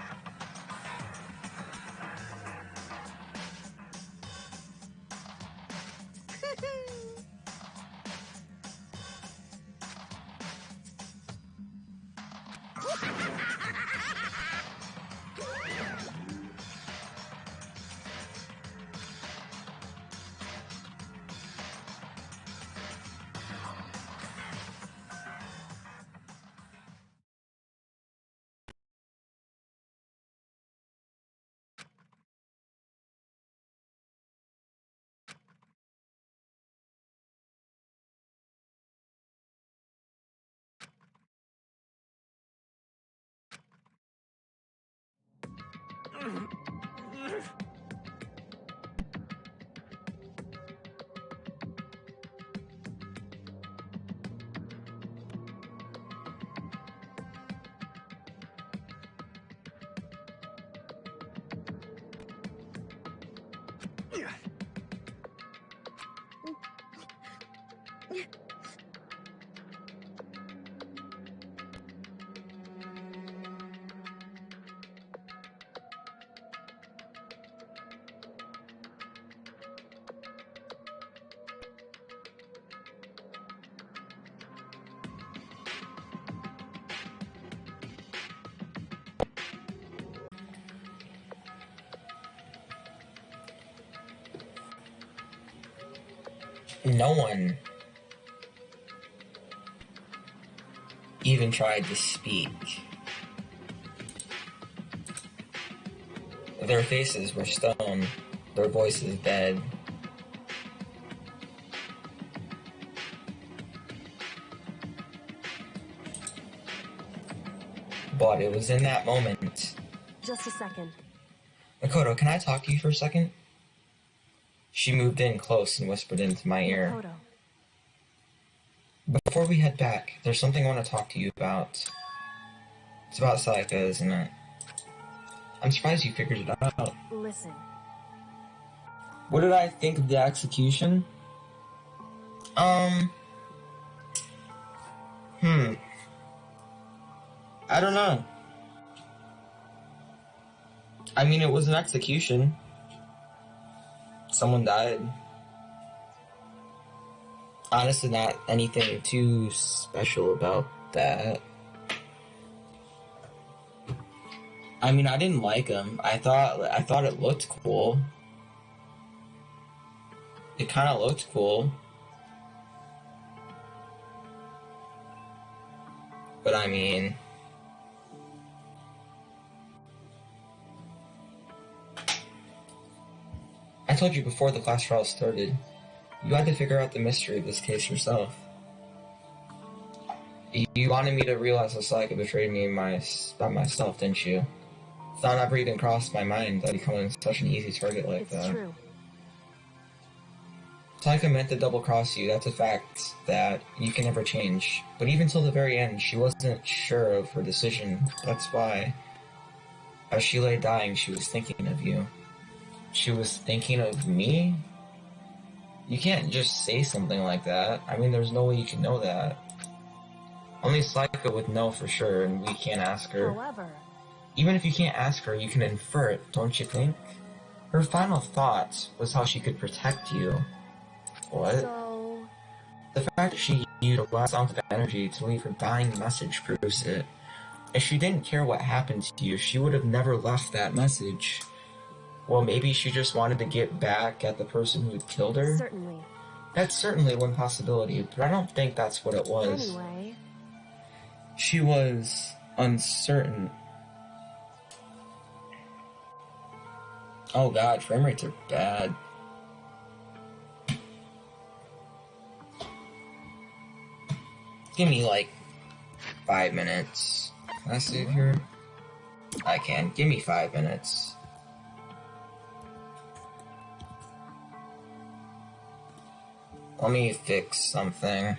No one even tried to speak. Their faces were stone, their voices dead. But it was in that moment. Just a second. Makoto, can I talk to you for a second? She moved in close and whispered into my ear. Makoto. Before we head back, there's something I want to talk to you about. It's about Sayaka, isn't it? I'm surprised you figured it out. Listen. What did I think of the execution? I don't know. I mean, it was an execution. Someone died. honestly not anything too special about that. I mean, I didn't like him. I thought it looked cool. It kind of looked cool. But I mean, I told you before the class trial started, you had to figure out the mystery of this case yourself. You wanted me to realize that Sayaka betrayed me by myself, didn't you? Thought never even crossed my mind that becoming such an easy target like that. It's true. Sayaka meant to double-cross you, that's a fact that you can never change. But even till the very end, she wasn't sure of her decision. That's why, as she lay dying, she was thinking of you. She was thinking of me? You can't just say something like that. I mean, there's no way you can know that. Only Sayaka would know for sure, and we can't ask her. However, even if you can't ask her, you can infer it, don't you think? Her final thought was how she could protect you. What? so... The fact that she used a last ounce of energy to leave her dying message proves it. If she didn't care what happened to you, she would have never left that message. Well, maybe she just wanted to get back at the person who had killed her? Certainly. That's certainly one possibility, but I don't think that's what it was. Anyway... She was uncertain. Oh god, frame rates are bad. Give me like 5 minutes. Can I save here? I can. Give me 5 minutes. Let me fix something.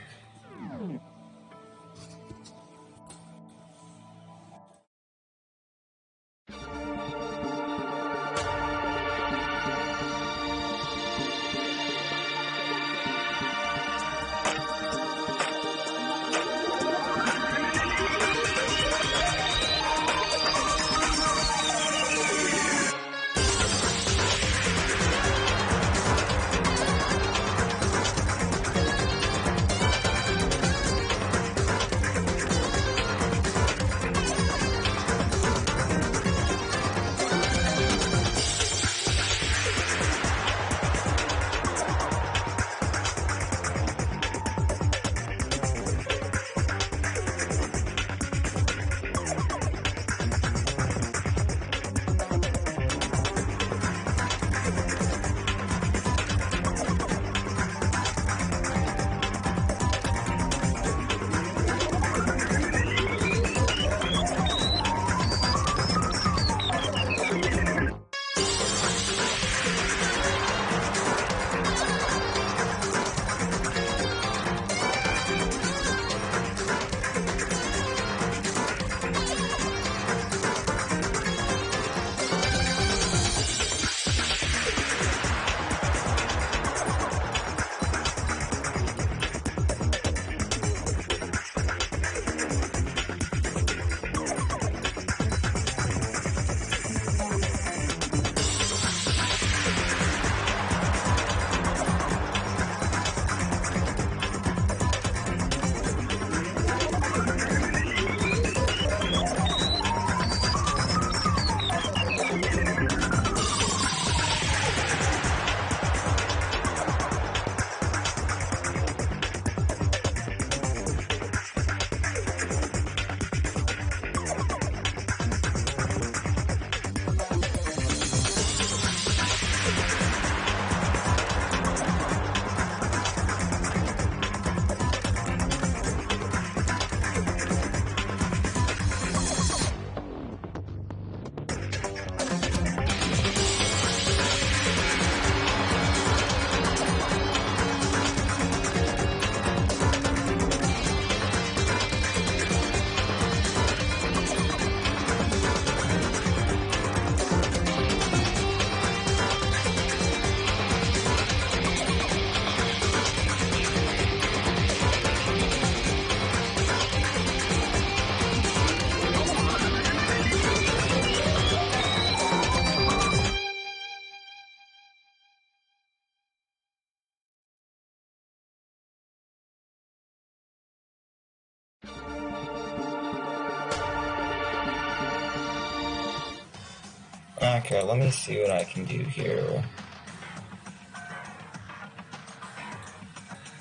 Okay, let me see what I can do here.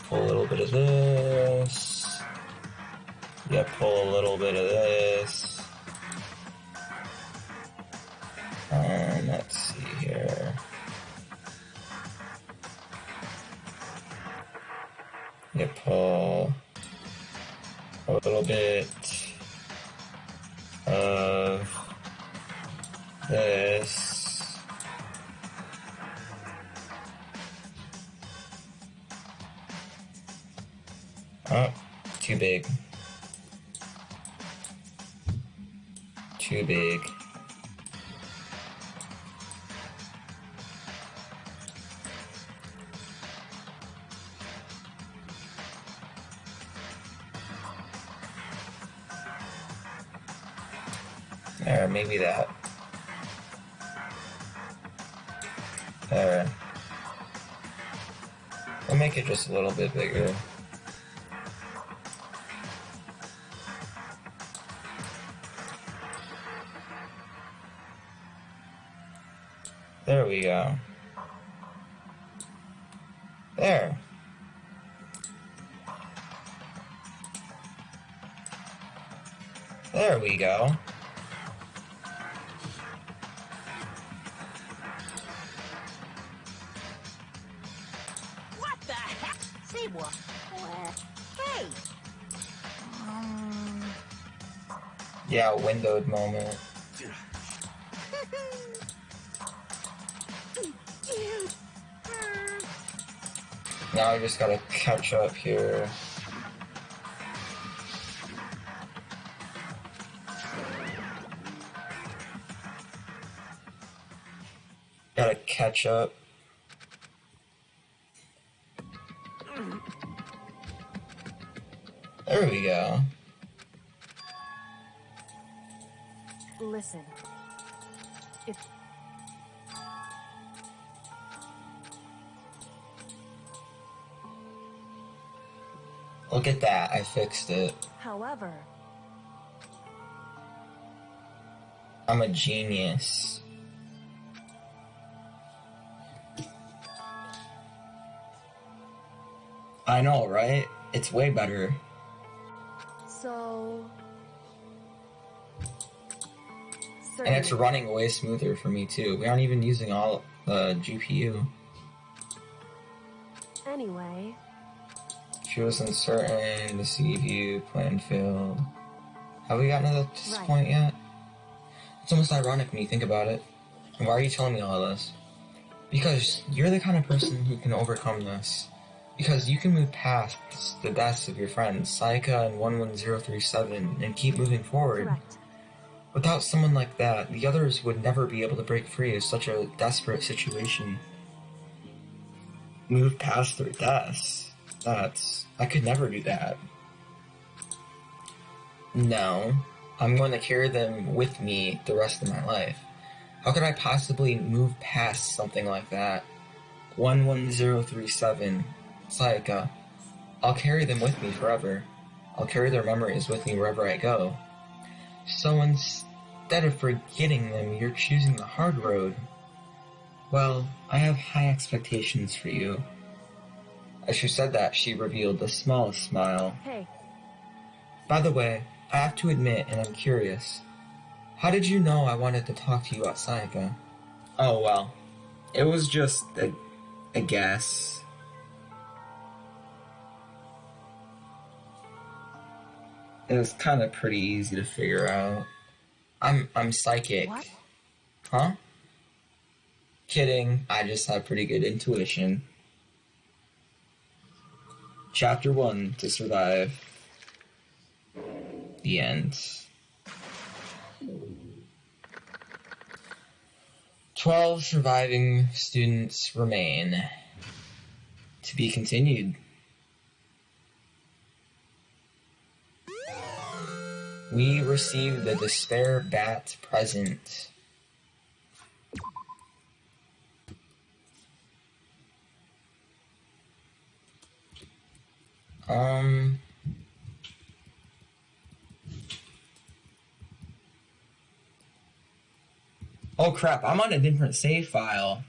Pull a little bit of this. Yeah, pull a little bit of this. Let's see here. Yeah, pull a little bit of this. Oh, too big. Too big. There, maybe that. There. We'll make it just a little bit bigger. There we go. There. There we go. What the heck? Say what? Hey! Yeah, windowed moment. Now I just gotta catch up here. Gotta catch up. There we go. Listen. It's... Look at that, I fixed it. However... I'm a genius. I know, right? It's way better. So... And it's running way smoother for me too. We aren't even using all the GPU. Anyway... She was uncertain, deceive you, plan failed. Have we gotten to this point yet? It's almost ironic when you think about it. And why are you telling me all this? Because you're the kind of person who can overcome this. Because you can move past the deaths of your friends, Sayaka and 11037, and keep moving forward. Correct. Without someone like that, the others would never be able to break free of such a desperate situation. Move past their deaths. I could never do that. No. I'm going to carry them with me the rest of my life. How could I possibly move past something like that? 11037, Sayaka. I'll carry them with me forever. I'll carry their memories with me wherever I go. So instead of forgetting them, you're choosing the hard road. Well, I have high expectations for you. As she said that, she revealed the smallest smile. Hey. By the way, I have to admit, and I'm curious, how did you know I wanted to talk to you about Sayaka? Oh, well, it was just a guess. It was kind of pretty easy to figure out. I'm psychic. What? Huh? Kidding, I just have pretty good intuition. Chapter 1, to survive. The end. 12 surviving students remain. To be continued. We received the Despair Bat present. Oh crap, I'm on a different save file.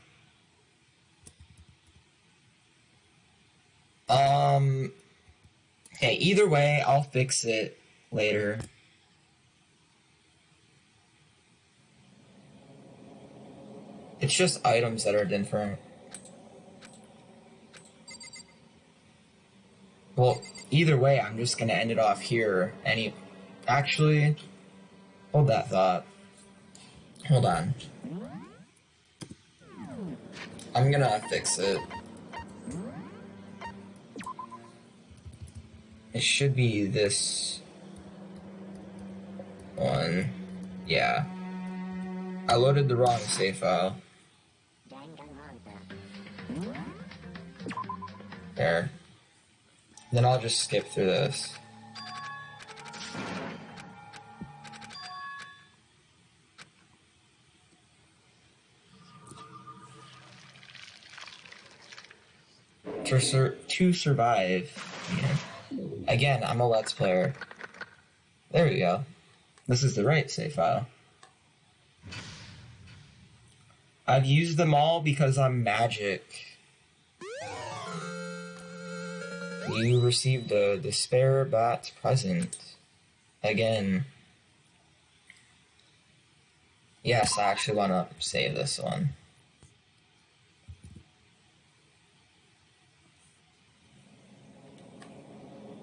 Hey, either way, I'll fix it later. It's just items that are different. Well, either way, I'm just gonna end it off here. Actually, hold that thought. Hold on. I'm gonna fix it. It should be this one. Yeah. I loaded the wrong save file. There. Then I'll just skip through this. To survive. Yeah. Again, I'm a Let's Player. There we go. This is the right save file. I've used them all because I'm magic. You received a Despair Bat present. Again. Yes, I actually want to save this one.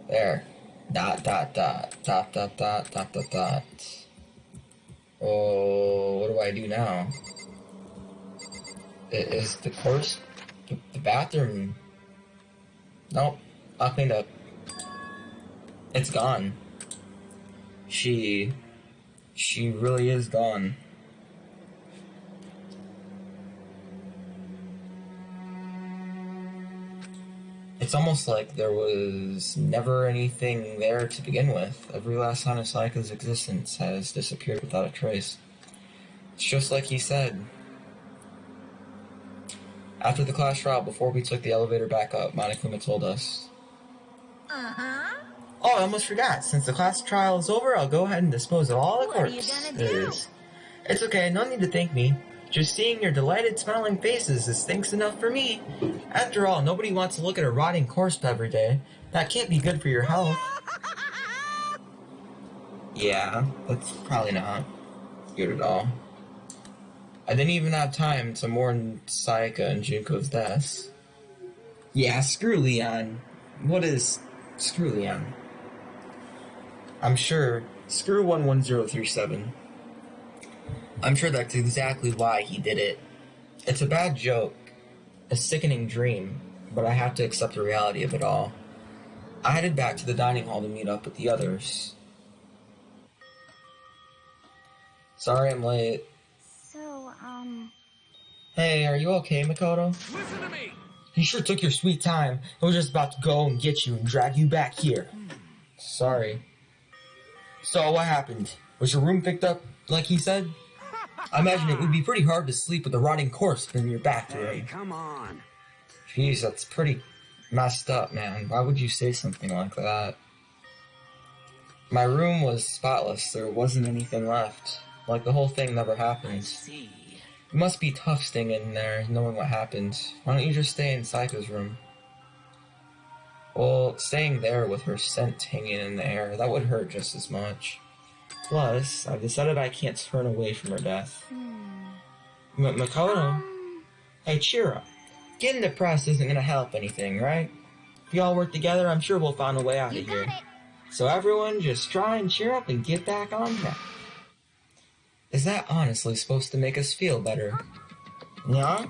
There. Dot, dot, dot. Dot, dot, dot, dot, dot, dot. Oh, what do I do now? Is the course... the bathroom... Nope. All cleaned up. It's gone. She really is gone. It's almost like there was never anything there to begin with. Every last sign of Sayaka's existence has disappeared without a trace. It's just like he said. After the class trial, before we took the elevator back up, Monokuma told us. Uh-huh. Oh, I almost forgot. Since the class trial is over, I'll go ahead and dispose of all the corpses. What are you gonna do? It's okay, no need to thank me. Just seeing your delighted smiling faces is thanks enough for me. After all, nobody wants to look at a rotting corpse every day. That can't be good for your health. Yeah, that's probably not good at all. I didn't even have time to mourn Sayaka and Junko's deaths. Yeah, screw Leon. Screw Leon. I'm sure. Screw 11037. I'm sure that's exactly why he did it. It's a bad joke, a sickening dream, but I have to accept the reality of it all. I headed back to the dining hall to meet up with the others. Sorry I'm late. So, Hey, are you okay, Makoto? Listen to me! You sure took your sweet time. I was just about to go and get you and drag you back here. Sorry. So, what happened? Was your room picked up like he said? I imagine it would be pretty hard to sleep with a rotting corpse in your bathroom. Hey, come on. Jeez, that's pretty messed up, man. Why would you say something like that? My room was spotless. There wasn't anything left. Like the whole thing never happened. See. It must be tough staying in there, knowing what happened. Why don't you just stay in Sayaka's room? Well, staying there with her scent hanging in the air, that would hurt just as much. Plus, I've decided I can't turn away from her death. Makoto? Hey, cheer up. Getting depressed isn't gonna help anything, right? If we all work together, I'm sure we'll find a way out of here. So everyone, just try and cheer up and get back on track. Is that honestly supposed to make us feel better? Yeah?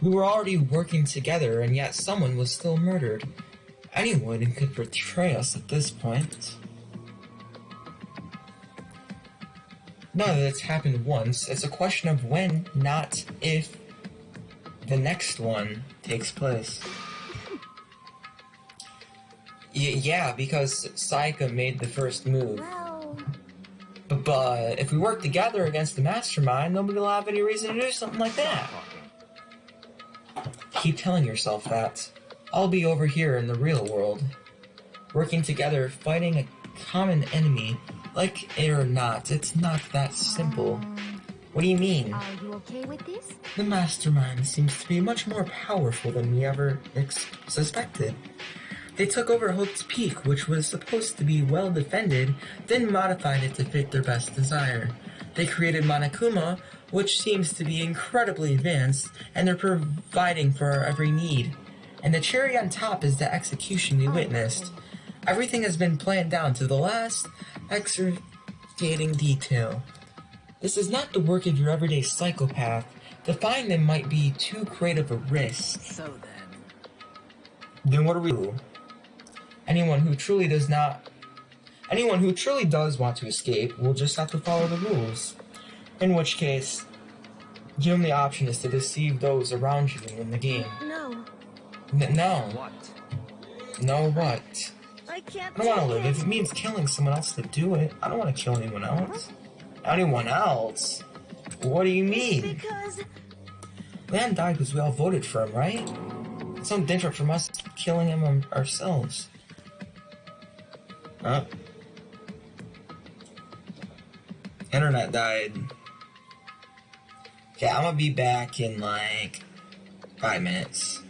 We were already working together, and yet someone was still murdered. Anyone could betray us at this point. Now that it's happened once, it's a question of when, not if, the next one takes place. Yeah, because Sayaka made the first move. But if we work together against the mastermind, nobody will have any reason to do something like that. Keep telling yourself that. I'll be over here in the real world. Working together, fighting a common enemy. Like it or not, it's not that simple. What do you mean? Are you okay with this? The mastermind seems to be much more powerful than we ever suspected. They took over Hope's Peak, which was supposed to be well defended, then modified it to fit their best desire. They created Monokuma, which seems to be incredibly advanced, and they're providing for our every need. And the cherry on top is the execution we witnessed. Everything has been planned down to the last excruciating detail. This is not the work of your everyday psychopath. Defying them might be too great of a risk. So Then what do we do? Anyone who truly does want to escape will just have to follow the rules. In which case, the only option is to deceive those around you in the game. No. No. What? No what? I can't I don't want to take live. it. If it means killing someone else to do it, I don't want to kill anyone else. Anyone else? What do you mean? Because Lan died because we all voted for him, right? It's no different from us killing him ourselves. Huh? Internet died. Okay, I'm gonna be back in like 5 minutes.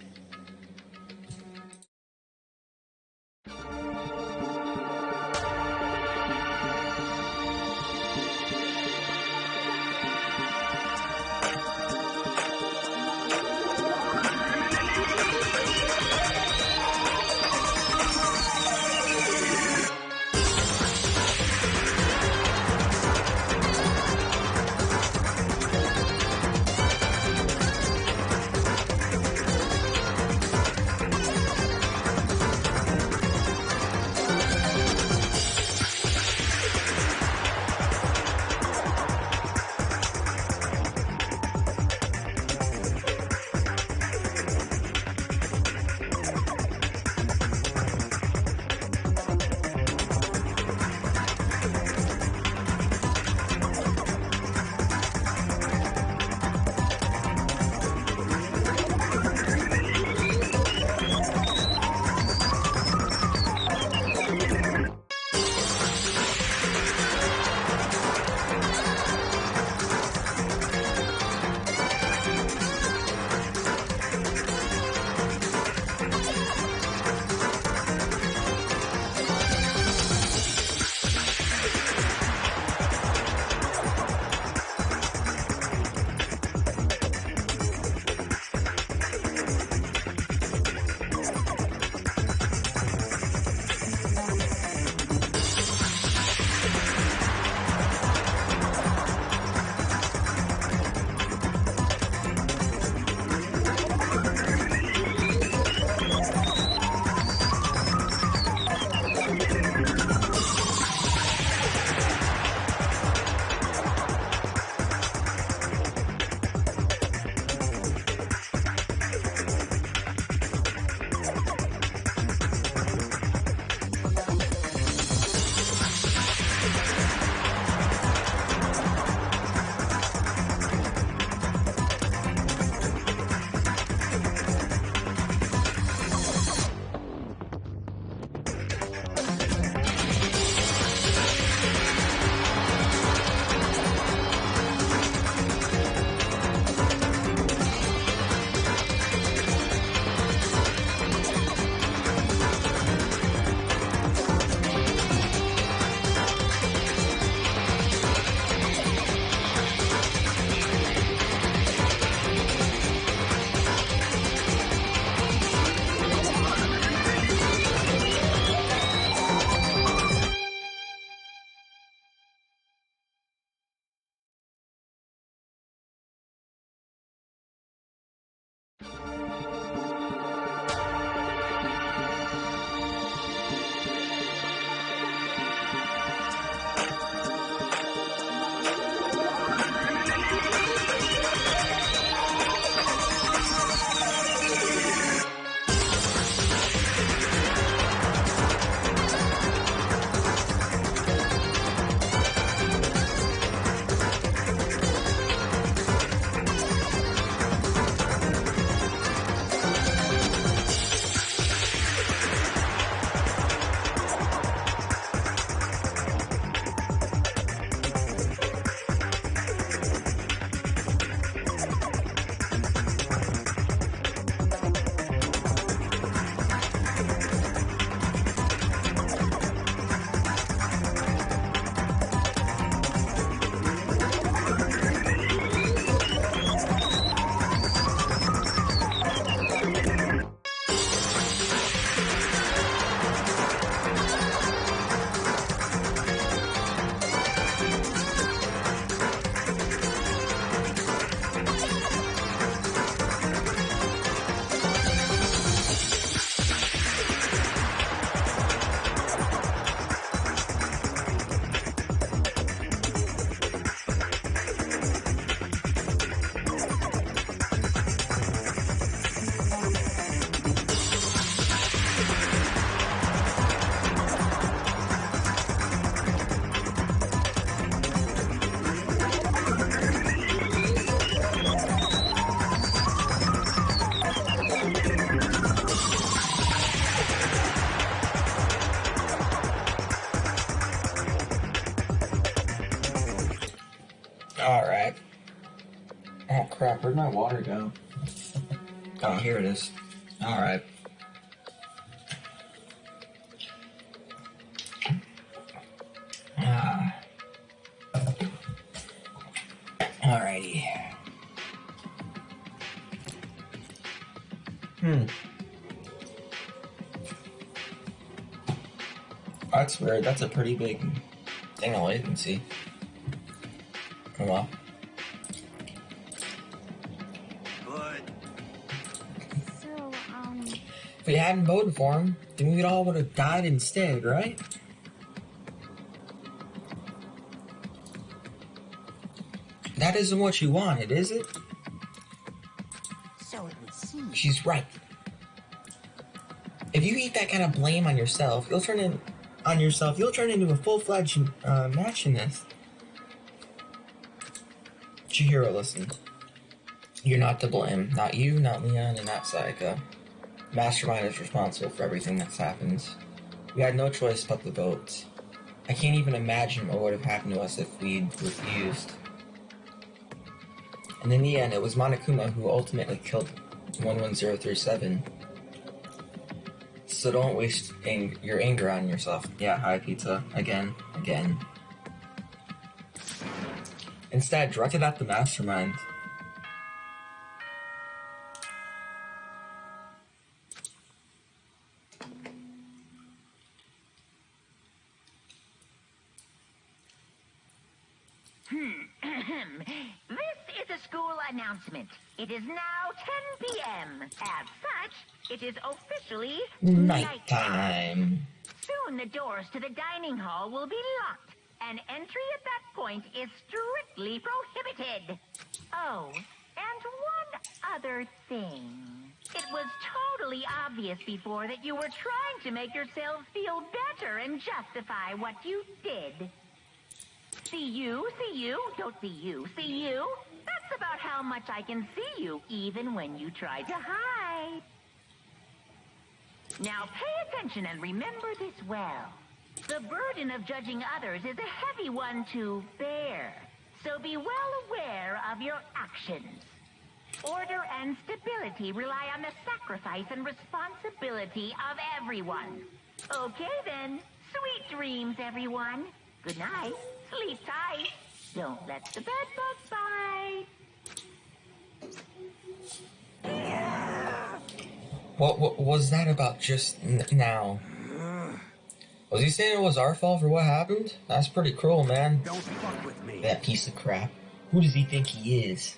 crap, where'd my water go? Oh, here it is. Alright. Alrighty. That's weird. That's a pretty big thing of latency. Oh well. So, If we hadn't voted for him, then we all would have died instead, right? That isn't what you wanted, is it? So it would seem. She's right. If you heap that kind of blame on yourself, you'll turn into a full-fledged machinist. Chihiro, listen. You're not to blame. Not you, not Leon, and not Sayaka. Mastermind is responsible for everything that's happened. We had no choice but the vote. I can't even imagine what would have happened to us if we'd refused. And in the end, it was Monokuma who ultimately killed 11037. So don't waste your anger on yourself. Yeah, hi, pizza. Again. Instead, direct it at the mastermind. This is a school announcement. It is now 10 p.m. As such, it is officially Nighttime. Soon the doors to the dining hall will be locked, and entry at that point is strictly prohibited. Oh, and one other thing. It was totally obvious before that you were trying to make yourselves feel better and justify what you did. See you, don't see you, see you. That's about how much I can see you, even when you try to hide. Now pay attention and remember this well. The burden of judging others is a heavy one to bear, so be well aware of your actions. Order and stability rely on the sacrifice and responsibility of everyone. Okay then, sweet dreams, everyone. Good night. Sleep tight. Don't let the bed bugs bite. What was that about just now? Was he saying it was our fault for what happened? That's pretty cruel, man. Don't fuck with me. That piece of crap. Who does he think he is?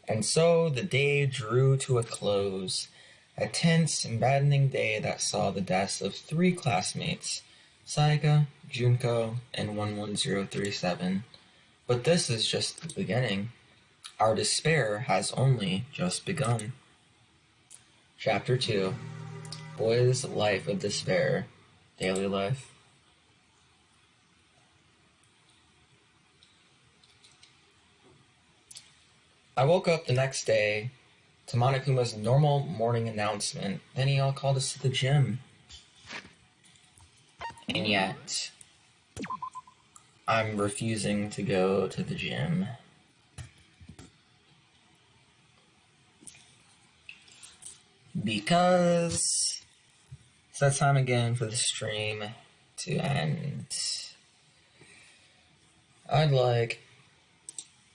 And so the day drew to a close. A tense and maddening day that saw the deaths of 3 classmates, Sayaka, Junko, and 11037. But this is just the beginning. Our despair has only just begun. Chapter 2. Boy's Life of Despair. Daily Life. I woke up the next day to Monokuma's normal morning announcement. Then he all called us to the gym. And yet, I'm refusing to go to the gym. Because it's that time again for the stream to end. I'd like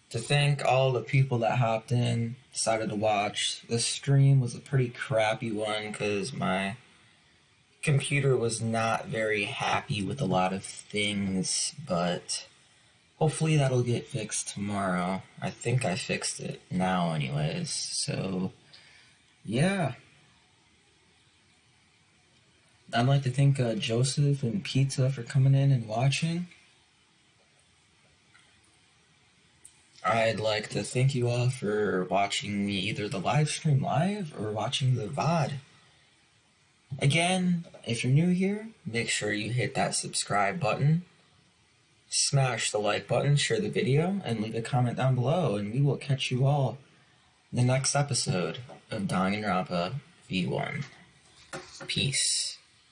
to thank all the people that hopped in, decided to watch. This stream was a pretty crappy one because my computer was not very happy with a lot of things, but hopefully that'll get fixed tomorrow. I think I fixed it now anyways, so yeah. I'd like to thank Joseph and Pizza for coming in and watching. I'd like to thank you all for watching me either the live stream live or watching the VOD. Again, if you're new here, make sure you hit that subscribe button, smash the like button, share the video, and leave a comment down below, and we will catch you all in the next episode of Danganronpa V1. Peace.